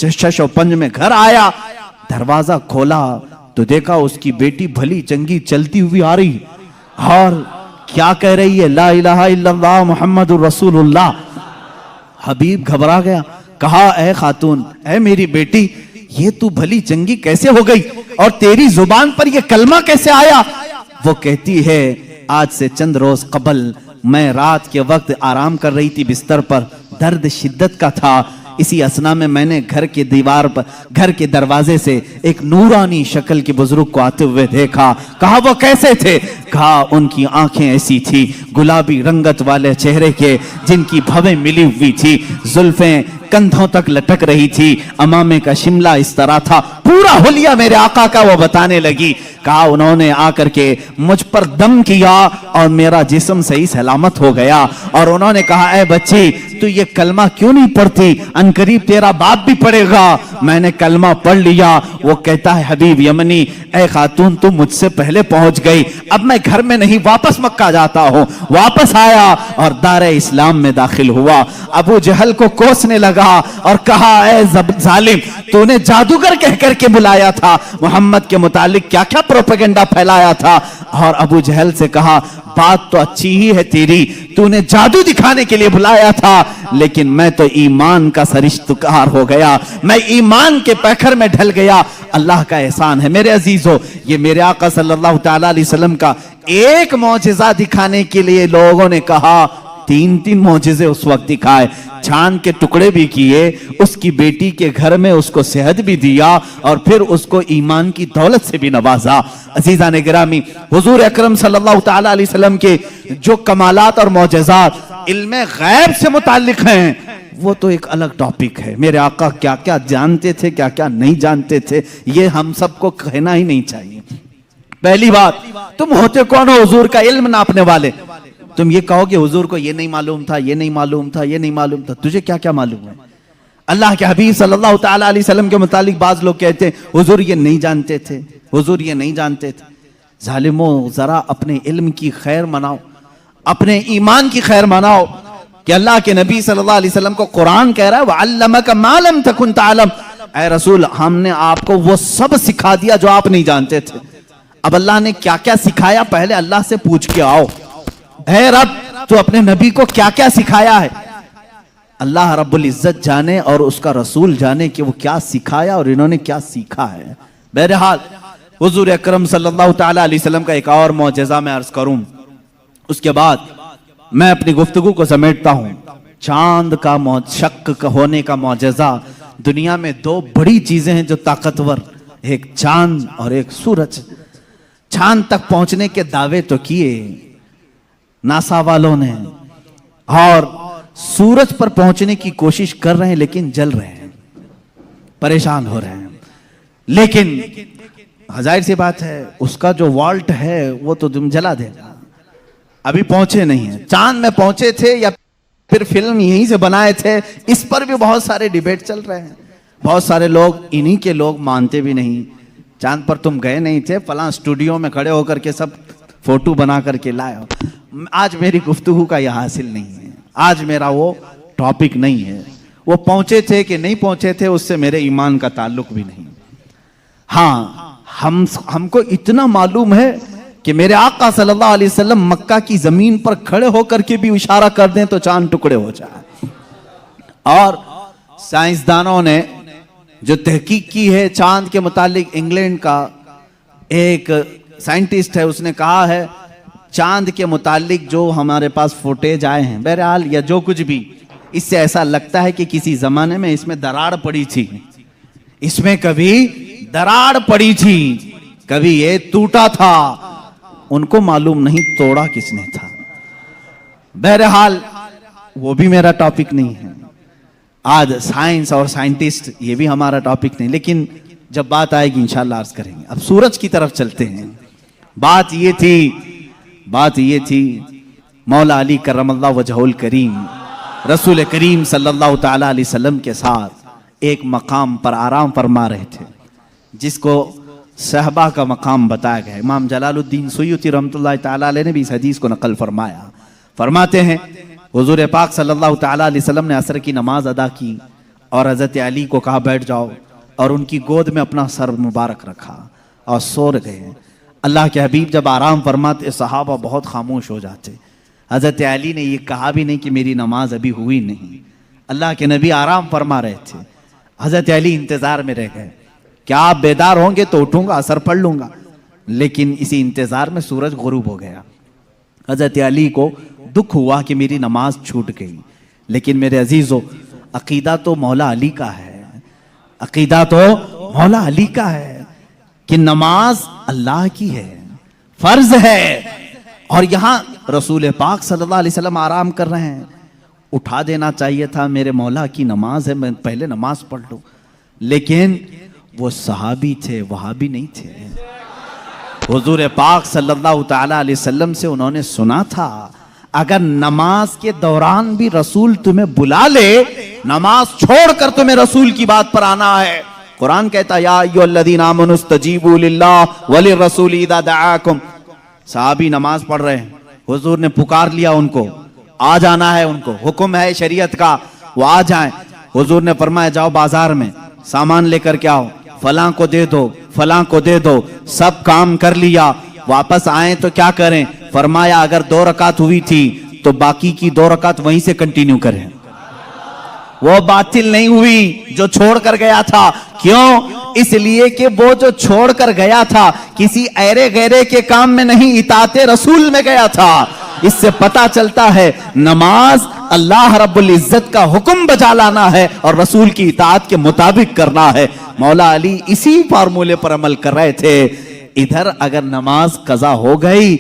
شش و پنج میں گھر آیا دروازہ کھولا تو دیکھا اس کی بیٹی بھلی چنگی چلتی ہوئی آ رہی اور کیا کہہ رہی ہے؟ لا الہ الا اللہ محمد الرسول اللہ۔ حبیب گھبرا گیا، کہا اے خاتون، اے میری بیٹی، یہ تو بھلی چنگی کیسے ہو گئی اور تیری زبان پر یہ کلمہ کیسے آیا؟ وہ کہتی ہے آج سے چند روز قبل میں رات کے وقت آرام کر رہی تھی بستر پر، درد شدت کا تھا، اسی اسنا میں میں نے گھر کے دیوار پر، گھر کے دروازے سے ایک نورانی شکل کے بزرگ کو آتے ہوئے دیکھا۔ کہا وہ کیسے تھے؟ کہا ان کی آنکھیں ایسی تھی گلابی رنگت والے چہرے کے جن کی بھویں ملی ہوئی تھی، زلفیں کندھوں تک لٹک رہی تھی، امامے کا شملہ اس طرح تھا، پورا حلیہ میرے آقا کا وہ بتانے لگی۔ کہا انہوں نے آ کر کے مجھ پر دم کیا اور میرا جسم صحیح سلامت ہو گیا، اور انہوں نے کہا اے بچی تو یہ کلمہ کیوں نہیں پڑھتی؟ انقریب تیرا باپ بھی پڑھے گا۔ میں نے کلمہ پڑھ لیا۔ وہ کہتا ہے حبیب یمنی، اے خاتون تو مجھ سے پہلے پہنچ گئی، اب میں گھر میں نہیں واپس مکہ جاتا ہوں۔ واپس آیا اور دار اسلام میں داخل ہوا۔ ابو جہل کو کوسنے لگا اور کہا اے ظالم، تو نے جادوگر کہہ کر کے بلایا تھا، محمد کے متعلق کیا کیا پروپیگنڈا پھیلایا تھا۔ اور ابو جہل سے کہا بات تو اچھی ہی ہے تیری، تو نے جادو دکھانے کے لیے بلایا تھا، لیکن میں تو ایمان کا سرشتکار ہو گیا، میں ایمان کے پیکر میں ڈھل گیا۔ اللہ کا احسان ہے میرے عزیزو، یہ میرے آقا صلی اللہ تعالیٰ علیہ وسلم کا ایک معجزہ دکھانے کے لیے لوگوں نے کہا تین معجزے اس وقت دکھائے، چاند کے ٹکڑے بھی کیے، اس کی بیٹی کے گھر میں اس کو صحت بھی دیا اور پھر اس کو ایمان کی دولت سے بھی نوازا۔ عزیزان گرامی، حضور اکرم صلی اللہ تعالیٰ علیہ وسلم کے جو کمالات اور معجزات علم غیب سے متعلق ہیں وہ تو ایک الگ ٹاپک ہے۔ میرے آقا کیا کیا جانتے تھے، کیا کیا نہیں جانتے تھے، یہ ہم سب کو کہنا ہی نہیں چاہیے۔ پہلی بات، تم ہوتے کون ہو حضور کا علم ناپنے والے؟ تم یہ کہو کہ حضور کو یہ نہیں معلوم تھا، یہ نہیں معلوم تھا، یہ نہیں معلوم تھا، تجھے کیا کیا معلوم ہے؟ اللہ کے حبیب صلی اللہ تعالیٰ علیہ وسلم کے متعلق بعض لوگ کہتے ہیں حضور یہ نہیں جانتے تھے، حضور یہ نہیں جانتے تھے۔ ظالموں، ذرا اپنے علم کی خیر مناؤ، اپنے ایمان کی خیر مناؤ کہ اللہ کے نبی صلی اللہ علیہ وسلم کو قرآن کہہ رہا ہے وَعَلَّمَكَ مَا لَمْ تَكُنْ تَعْلَمْ، اے رسول ہم نے آپ کو وہ سب سکھا دیا جو آپ نہیں جانتے تھے۔ اب اللہ نے کیا کیا سکھایا پہلے اللہ سے پوچھ کے آؤ، اے رب تو اپنے نبی کو کیا کیا سکھایا ہے؟ اللہ رب العزت جانے اور اس کا رسول جانے کہ وہ کیا سکھایا اور انہوں نے کیا سیکھا ہے۔ بہرحال حضور اکرم صلی اللہ تعالیٰ علیہ وسلم کا ایک اور معجزہ میں عرض کروں، اس کے بعد میں اپنی گفتگو کو سمیٹتا ہوں۔ چاند کا شق کا ہونے کا معجزہ، دنیا میں دو بڑی چیزیں ہیں جو طاقتور، ایک چاند اور ایک سورج۔ چاند تک پہنچنے کے دعوے تو کیے ناسا والوں نے، اور سورج پر پہنچنے کی کوشش کر رہے ہیں لیکن جل رہے ہیں، پریشان ہو رہے ہیں۔ لیکن ظاہر سی بات ہے اس کا جو والٹ ہے وہ تو تم جلا دے گا۔ ابھی پہنچے نہیں ہیں، چاند میں پہنچے تھے یا پھر فلم یہیں سے بنائے تھے، اس پر بھی بہت سارے ڈیبیٹ چل رہے ہیں۔ بہت سارے لوگ انہی کے لوگ مانتے بھی نہیں، چاند پر تم گئے نہیں تھے، فلاں اسٹوڈیو میں کھڑے ہو کر کے سب فوٹو بنا کر کے لائے ہو۔ آج میری گفتگو کا یہ حاصل نہیں ہے، آج میرا وہ ٹاپک نہیں ہے، وہ پہنچے تھے کہ نہیں پہنچے تھے اس سے میرے ایمان کا تعلق بھی نہیں۔ ہاں ہم کو اتنا معلوم ہے کہ میرے آقا صلی اللہ علیہ وسلم مکہ کی زمین پر کھڑے ہو کر کے بھی اشارہ کر دیں تو چاند ٹکڑے ہو جائے۔ اور سائنسدانوں نے جو تحقیق کی ہے چاند کے متعلق، انگلینڈ کا ایک سائنٹسٹ ہے، اس نے کہا ہے چاند کے متعلق جو ہمارے پاس فوٹیج آئے ہیں، بہرحال یا جو کچھ بھی، اس سے ایسا لگتا ہے کہ کسی زمانے میں اس میں دراڑ پڑی تھی، اس میں کبھی دراڑ پڑی تھی، کبھی یہ ٹوٹا تھا، ان کو معلوم نہیں توڑا کس نے تھا۔ بہرحال وہ بھی میرا ٹاپک نہیں ہے، آج سائنس اور سائنٹسٹ یہ بھی ہمارا ٹاپک نہیں، لیکن جب بات آئے گی انشاءاللہ عرض کریں گے۔ اب سورج کی طرف چلتے ہیں۔ بات یہ تھی مولا علی کرم اللہ وجہہ الکریم رسول کریم صلی اللہ تعالیٰ علیہ وسلم کے ساتھ ایک مقام پر آرام فرما رہے تھے جس کو صحبہ کا مقام بتایا گیا۔ امام جلال الدین سیوطی رحمۃ اللہ تعالیٰ علیہ نے بھی اس حدیث کو نقل فرمایا، فرماتے ہیں حضور پاک صلی اللہ تعالیٰ علیہ وسلم نے عصر کی نماز ادا کی اور حضرت علی کو کہا بیٹھ جاؤ، اور ان کی گود میں اپنا سر مبارک رکھا اور سو گئے۔ اللہ کے حبیب جب آرام فرماتے صحابہ بہت خاموش ہو جاتے۔ حضرت علی نے یہ کہا بھی نہیں کہ میری نماز ابھی ہوئی نہیں، اللہ کے نبی آرام فرما رہے تھے۔ حضرت علی انتظار میں رہ گئے، کیا آپ بیدار ہوں گے تو اٹھوں گا، اثر پڑھ لوں گا، لیکن اسی انتظار میں سورج غروب ہو گیا۔ حضرت علی کو دکھ ہوا کہ میری نماز چھوٹ گئی، لیکن میرے عزیزو عقیدہ تو مولا علی کا ہے، عقیدہ تو مولا علی کا ہے کہ نماز اللہ کی ہے، فرض ہے، اور یہاں رسول پاک صلی اللہ علیہ وسلم آرام کر رہے ہیں۔ اٹھا دینا چاہیے تھا، میرے مولا کی نماز ہے، میں پہلے نماز پڑھ لوں، لیکن وہ صحابی تھے، وہابی نہیں تھے۔ حضور پاک صلی اللہ تعالی علیہ وسلم سے انہوں نے سنا تھا اگر نماز کے دوران بھی رسول تمہیں بلا لے، نماز چھوڑ کر تمہیں رسول کی بات پر آنا ہے۔ قرآن کہتا یا ایھا الذین آمنوا استجیبوا للہ وللرسول اذا دعاکم۔ صحابی نماز پڑھ رہے ہیں، حضور نے پکار لیا ان کو، آ جانا ہے، ان کو حکم ہے شریعت کا، وہ آ جائیں۔ حضور نے فرمایا جاؤ بازار میں سامان لے کر کے آؤ، فلاں کو دے دو، فلاں کو دے دو، سب کام کر لیا، واپس آئیں تو کیا کریں؟ فرمایا اگر 2 رکعت ہوئی تھی تو باقی کی 2 رکعت وہیں سے کنٹینیو کریں، وہ باطل نہیں ہوئی جو چھوڑ کر گیا تھا۔ کیوں؟ اس لیے کہ وہ جو چھوڑ کر گیا تھا کسی ایرے غیرے کے کام میں نہیں، اطاعت رسول میں گیا تھا۔ اس سے پتا چلتا ہے نماز اللہ رب العزت کا حکم بجا لانا ہے اور رسول کی اطاعت کے مطابق کرنا ہے۔ مولا علی اسی فارمولے پر عمل کر رہے تھے۔ ادھر اگر نماز قضا ہو گئی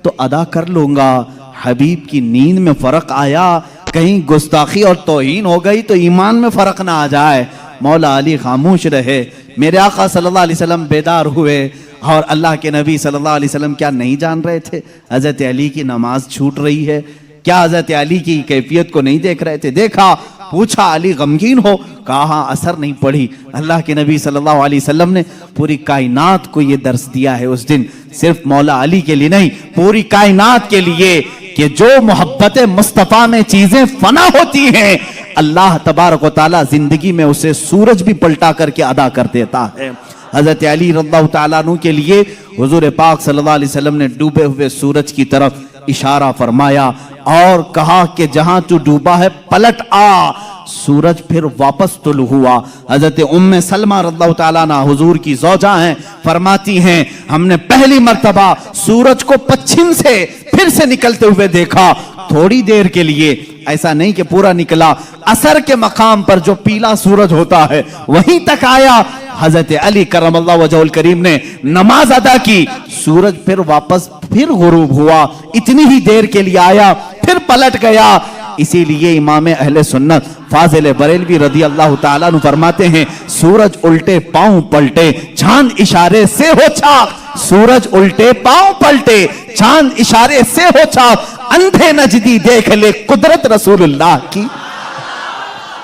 تو ادا کر لوں گا، حبیب کی نیند میں فرق آیا، کہیں گستاخی اور توہین ہو گئی تو ایمان میں فرق نہ آ جائے۔ مولا علی خاموش رہے۔ میرے آقا صلی اللہ علیہ وسلم بیدار ہوئے، اور اللہ کے نبی صلی اللہ علیہ وسلم کیا نہیں جان رہے تھے حضرت علی کی نماز چھوٹ رہی ہے؟ کیا حضرت علی کی کیفیت کو نہیں دیکھ رہے تھے؟ دیکھا، پوچھا علی غمگین ہو؟ کہا اثر نہیں پڑی۔ اللہ کے نبی صلی اللہ علیہ وسلم نے پوری کائنات کو یہ درس دیا ہے اس دن، صرف مولا علی کے لیے نہیں، پوری کائنات کے لیے، کہ جو محبت مصطفیٰ میں چیزیں فنا ہوتی ہیں اللہ تبارک و تعالی زندگی میں اسے سورج بھی پلٹا کر کے ادا کر دیتا ہے۔ حضرت علی رضی اللہ تعالیٰ عنہ کے لیے حضور پاک صلی اللہ علیہ وسلم نے ڈوبے ہوئے سورج کی طرف اشارہ فرمایا اور کہا کہ جہاں تو ڈوبا ہے پلٹ آ۔ سورج پھر واپس طلوع ہوا۔ حضرت ام سلمہ رضی اللہ تعالیٰ عنہ حضور کی زوجہ ہیں، فرماتی ہیں ہم نے پہلی مرتبہ سورج کو پچھم سے پھر سے نکلتے ہوئے دیکھا، تھوڑی دیر کے لیے، ایسا نہیں کہ پورا نکلا، عصر کے مقام پر جو پیلا سورج ہوتا ہے وہیں تک آیا۔ حضرت علی کرم اللہ وجہہ الکریم نے نماز ادا کی، سورج پھر واپس پھر غروب ہوا، اتنی ہی دیر کے لیے آیا پھر پلٹ گیا۔ اسی لیے امام اہل سنت فاضل بریلوی رضی اللہ تعالیٰ عنہ فرماتے ہیں سورج الٹے پاؤں پلٹے، چاند اشارے سے ہو چاک۔ سورج الٹے پاؤں پلٹے، چاند اشارے سے ہو چاک، اندھے نجدی دیکھ لے قدرت رسول اللہ کی،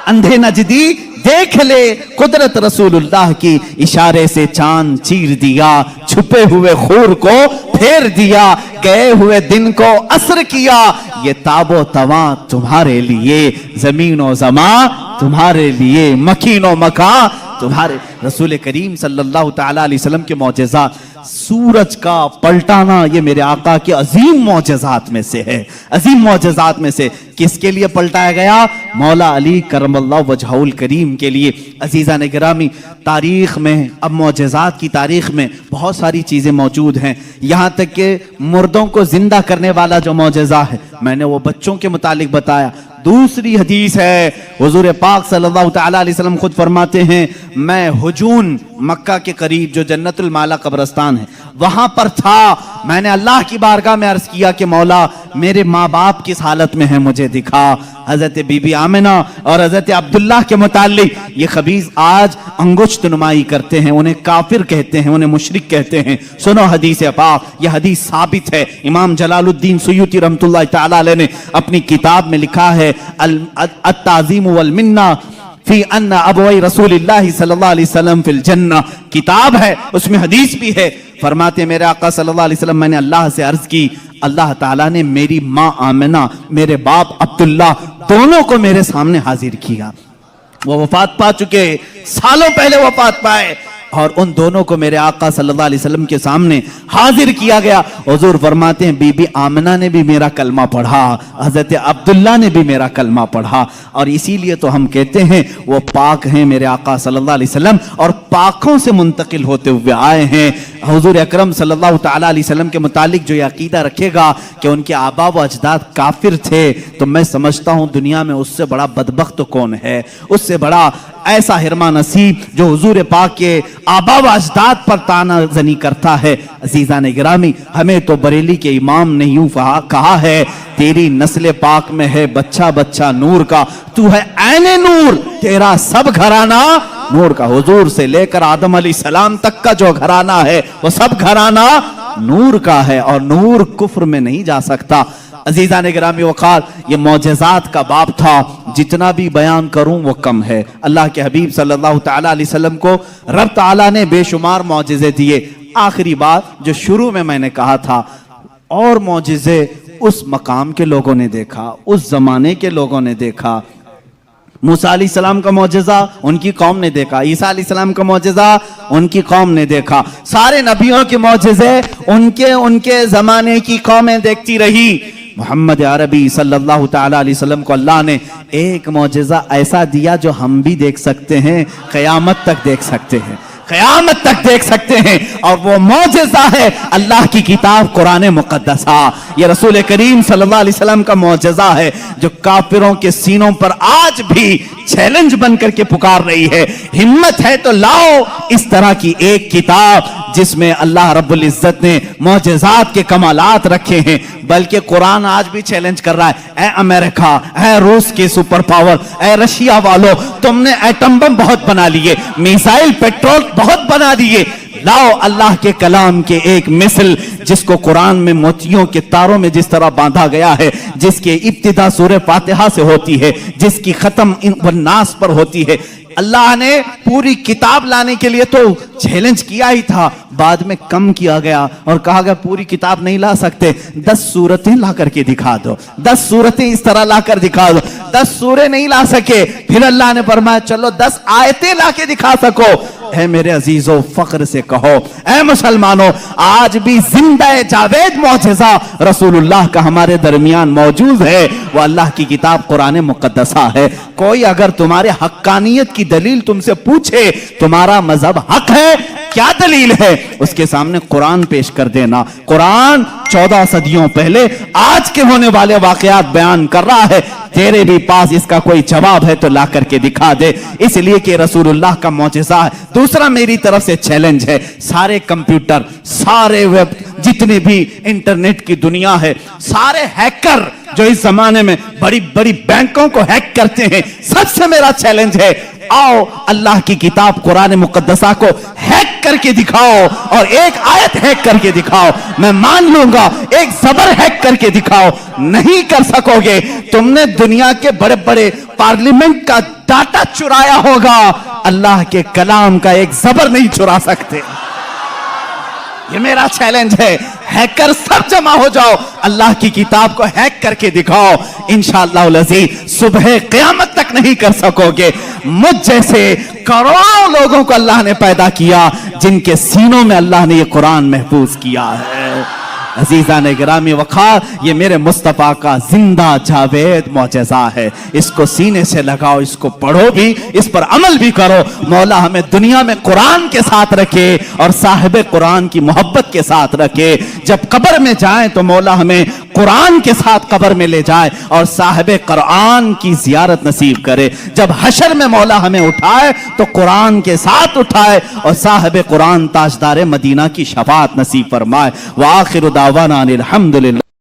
اندھے نجدی دیکھ لے قدرت رسول اللہ کی، اشارے سے چاند چیر دیا، چھپے ہوئے خور کو پھیر دیا، گئے ہوئے دن کو عصر کیا، یہ تاب و تواں تمہارے لیے، زمین و زمان تمہارے لیے، مکین و مکان تمہارے۔ رسول کریم صلی اللہ تعالیٰ علیہ وسلم کے معجزات، سورج کا پلٹانا یہ میرے آقا کے عظیم معجزات میں سے ہے، عظیم معجزات میں سے۔ کس کے لیے پلٹایا گیا؟ مولا علی کرم اللہ وجہہ الکریم کے لیے۔ عزیزان گرامی، تاریخ میں، اب معجزات کی تاریخ میں بہت ساری چیزیں موجود ہیں، یہاں تک کہ مردوں کو زندہ کرنے والا جو معجزہ ہے، میں نے وہ بچوں کے متعلق بتایا۔ دوسری حدیث ہے، حضور پاک صلی اللہ تعالیٰ علیہ وسلم خود فرماتے ہیں میں حجون، مکہ کے قریب جو جنت المالا قبرستان ہے وہاں پر تھا، میں نے اللہ کی بارگاہ میں عرض کیا کہ مولا میرے ماں باپ کس حالت میں ہیں مجھے دکھا۔ حضرت بی بی آمنہ اور حضرت عبداللہ کے متعلق یہ خبیث آج انگشت نمائی کرتے ہیں، انہیں کافر کہتے ہیں، انہیں مشرک کہتے ہیں۔ سنو حدیث پاک، یہ حدیث ثابت ہے، امام جلال الدین سیوطی رحمۃ اللہ تعالیٰ علیہ نے اپنی کتاب میں لکھا ہے التعظیم والمنہ فی ان ابوئی رسول اللہ صلی اللہ علیہ وسلم فی الجنہ، کتاب ہے اس میں حدیث بھی ہے۔ فرماتے میرے آقا صلی اللہ علیہ وسلم میں نے اللہ سے عرض کی اللہ تعالیٰ نے میری ماں آمنہ، میرے باپ عبداللہ دونوں کو میرے سامنے حاضر کیا۔ وہ وفات پا چکے، سالوں پہلے وفات پائے، اور ان دونوں کو میرے آقا صلی اللہ علیہ وسلم کے سامنے حاضر کیا گیا۔ حضور فرماتے ہیں بی بی آمنہ نے بھی میرا کلمہ پڑھا، حضرت عبداللہ نے بھی میرا کلمہ پڑھا، اور اسی لیے تو ہم کہتے ہیں وہ پاک ہیں میرے آقا صلی اللہ علیہ وسلم، اور پاکوں سے منتقل ہوتے ہوئے آئے ہیں۔ حضور اکرم صلی اللہ تعالیٰ علیہ وسلم کے متعلق جو یہ عقیدہ رکھے گا کہ ان کے آبا و اجداد کافر تھے، تو میں سمجھتا ہوں دنیا میں اس سے بڑا بدبخت کون ہے، اس سے بڑا ایسا حرمہ نصیب جو حضور پاک کے آبا و اجداد پر طعنہ زنی کرتا ہے۔ عزیزان گرامی، ہمیں تو بریلی کے امام نے یوں کہا ہے، تیری نسل پاک میں ہے بچہ بچہ نور کا، تو ہے عین نور، تیرا سب گھرانہ نور کا۔ حضور سے لے کر آدم علیہ السلام تک کا جو گھرانہ ہے وہ سب گھرانہ نور کا ہے، اور نور کفر میں نہیں جا سکتا۔ عزیزان گرامی وقار، یہ معجزات کا باب تھا، جتنا بھی بیان کروں وہ کم ہے۔ اللہ کے حبیب صلی اللہ تعالیٰ علیہ وسلم کو رب تعالیٰ نے بے شمار معجزے دیے۔ آخری بات جو شروع میں نے کہا تھا، اور معجزے اس مقام کے لوگوں نے دیکھا، اس زمانے کے لوگوں نے دیکھا۔ موسیٰ علیہ السلام کا معجزہ ان کی قوم نے دیکھا، عیسیٰ علیہ السلام کا معجزہ ان کی قوم نے دیکھا، سارے نبیوں کے معجزے ان کے زمانے کی قومیں دیکھتی رہی۔ محمد عربی صلی اللہ تعالیٰ علیہ وسلم کو اللہ نے ایک معجزہ ایسا دیا جو ہم بھی دیکھ سکتے ہیں، قیامت تک دیکھ سکتے ہیں، قیامت تک دیکھ سکتے ہیں، اور وہ معجزہ ہے اللہ کی کتاب قرآن مقدسہ۔ یہ رسول کریم صلی اللہ علیہ وسلم کا معجزہ ہے جو کافروں کے سینوں پر آج بھی چیلنج بن کر کے پکار رہی ہے۔ ہمت ہے تو لاؤ اس طرح کی ایک کتاب جس میں اللہ رب العزت نے معجزات کے کمالات رکھے ہیں، بلکہ قرآن آج بھی چیلنج کر رہا ہے، اے امریکہ، اے روس کے سپر پاور، اے رشیا والو، تم نے ایٹم بم بہت بنا لیے، میزائل پیٹرول بہت بنا دیے، لاؤ اللہ کے کلام کے ایک مثل جس کو قرآن میں موتیوں کے تاروں میں جس طرح باندھا گیا ہے، جس کی ابتدا سورہ فاتحہ سے ہوتی ہے، جس کی ختم والناس پر ہوتی ہے۔ اللہ نے پوری کتاب لانے کے لیے تو چیلنج کیا ہی تھا، بعد میں کم کیا گیا اور کہا گیا پوری کتاب نہیں لا سکتے، 10 سورتیں لا کر کے دکھا دو، 10 سورتیں اس طرح لا کر دکھا دو۔ 10 سورے نہیں لا سکے، پھر اللہ نے فرمایا چلو 10 آیتیں لا کے دکھا سکو۔ اے میرے عزیزو، فخر سے کہو، اے مسلمانوں، آج بھی زندہ جاوید معجزہ رسول اللہ کا ہمارے درمیان موجود ہے، وہ اللہ کی کتاب قرآن مقدسہ ہے۔ کوئی اگر تمہارے حقانیت کی دلیل تم سے پوچھے، تمہارا مذہب حق ہے، کیا دلیل ہے، اس کے سامنے قرآن پیش کر دینا۔ قرآن 14 صدیوں پہلے آج کے ہونے والے واقعات بیان کر رہا ہے، تیرے بھی پاس اس کا کوئی جواب ہے تو لا کر کے دکھا دے، اس لیے کہ رسول اللہ کا معجزہ ہے۔ دوسرا میری طرف سے چیلنج ہے، سارے کمپیوٹر، سارے ویب، جتنے بھی انٹرنیٹ کی دنیا ہے، سارے ہیکر جو اس زمانے میں بڑی بڑی بینکوں کو ہیک کرتے ہیں، سب سے میرا چیلنج ہے، آؤ اللہ کی کتاب قرآن مقدسہ کو ہیک کر کے دکھاؤ، اور ایک آیت ہیک کر کے دکھاؤ، میں مان لوں گا۔ ایک زبر ہیک کر کے دکھاؤ، نہیں کر سکو گے۔ تم نے دنیا کے بڑے بڑے پارلیمنٹ کا ڈاٹا چرایا ہوگا، اللہ کے کلام کا ایک زبر نہیں چرا سکتے۔ یہ میرا چیلنج ہے، ہیکر سب جمع ہو جاؤ، اللہ کی کتاب کو ہیک کر کے دکھاؤ، انشاءاللہ العزیز صبح قیامت تک نہیں کر سکو گے۔ مجھ جیسے کروڑوں لوگوں کو اللہ نے پیدا کیا جن کے سینوں میں اللہ نے یہ قرآن محفوظ کیا ہے۔ عزیزان گرامی وقار، یہ میرے مصطفیٰ کا زندہ جاوید معجزہ ہے، اس کو سینے سے لگاؤ، اس کو پڑھو بھی، اس پر عمل بھی کرو۔ مولا ہمیں دنیا میں قرآن کے ساتھ رکھے اور صاحب قرآن کی محبت کے ساتھ رکھے۔ جب قبر میں جائیں تو مولا ہمیں قرآن کے ساتھ قبر میں لے جائے اور صاحب قرآن کی زیارت نصیب کرے۔ جب حشر میں مولا ہمیں اٹھائے تو قرآن کے ساتھ اٹھائے اور صاحب قرآن تاجدار مدینہ کی شفاعت نصیب فرمائے۔ وآخر دعوانا الحمدللہ۔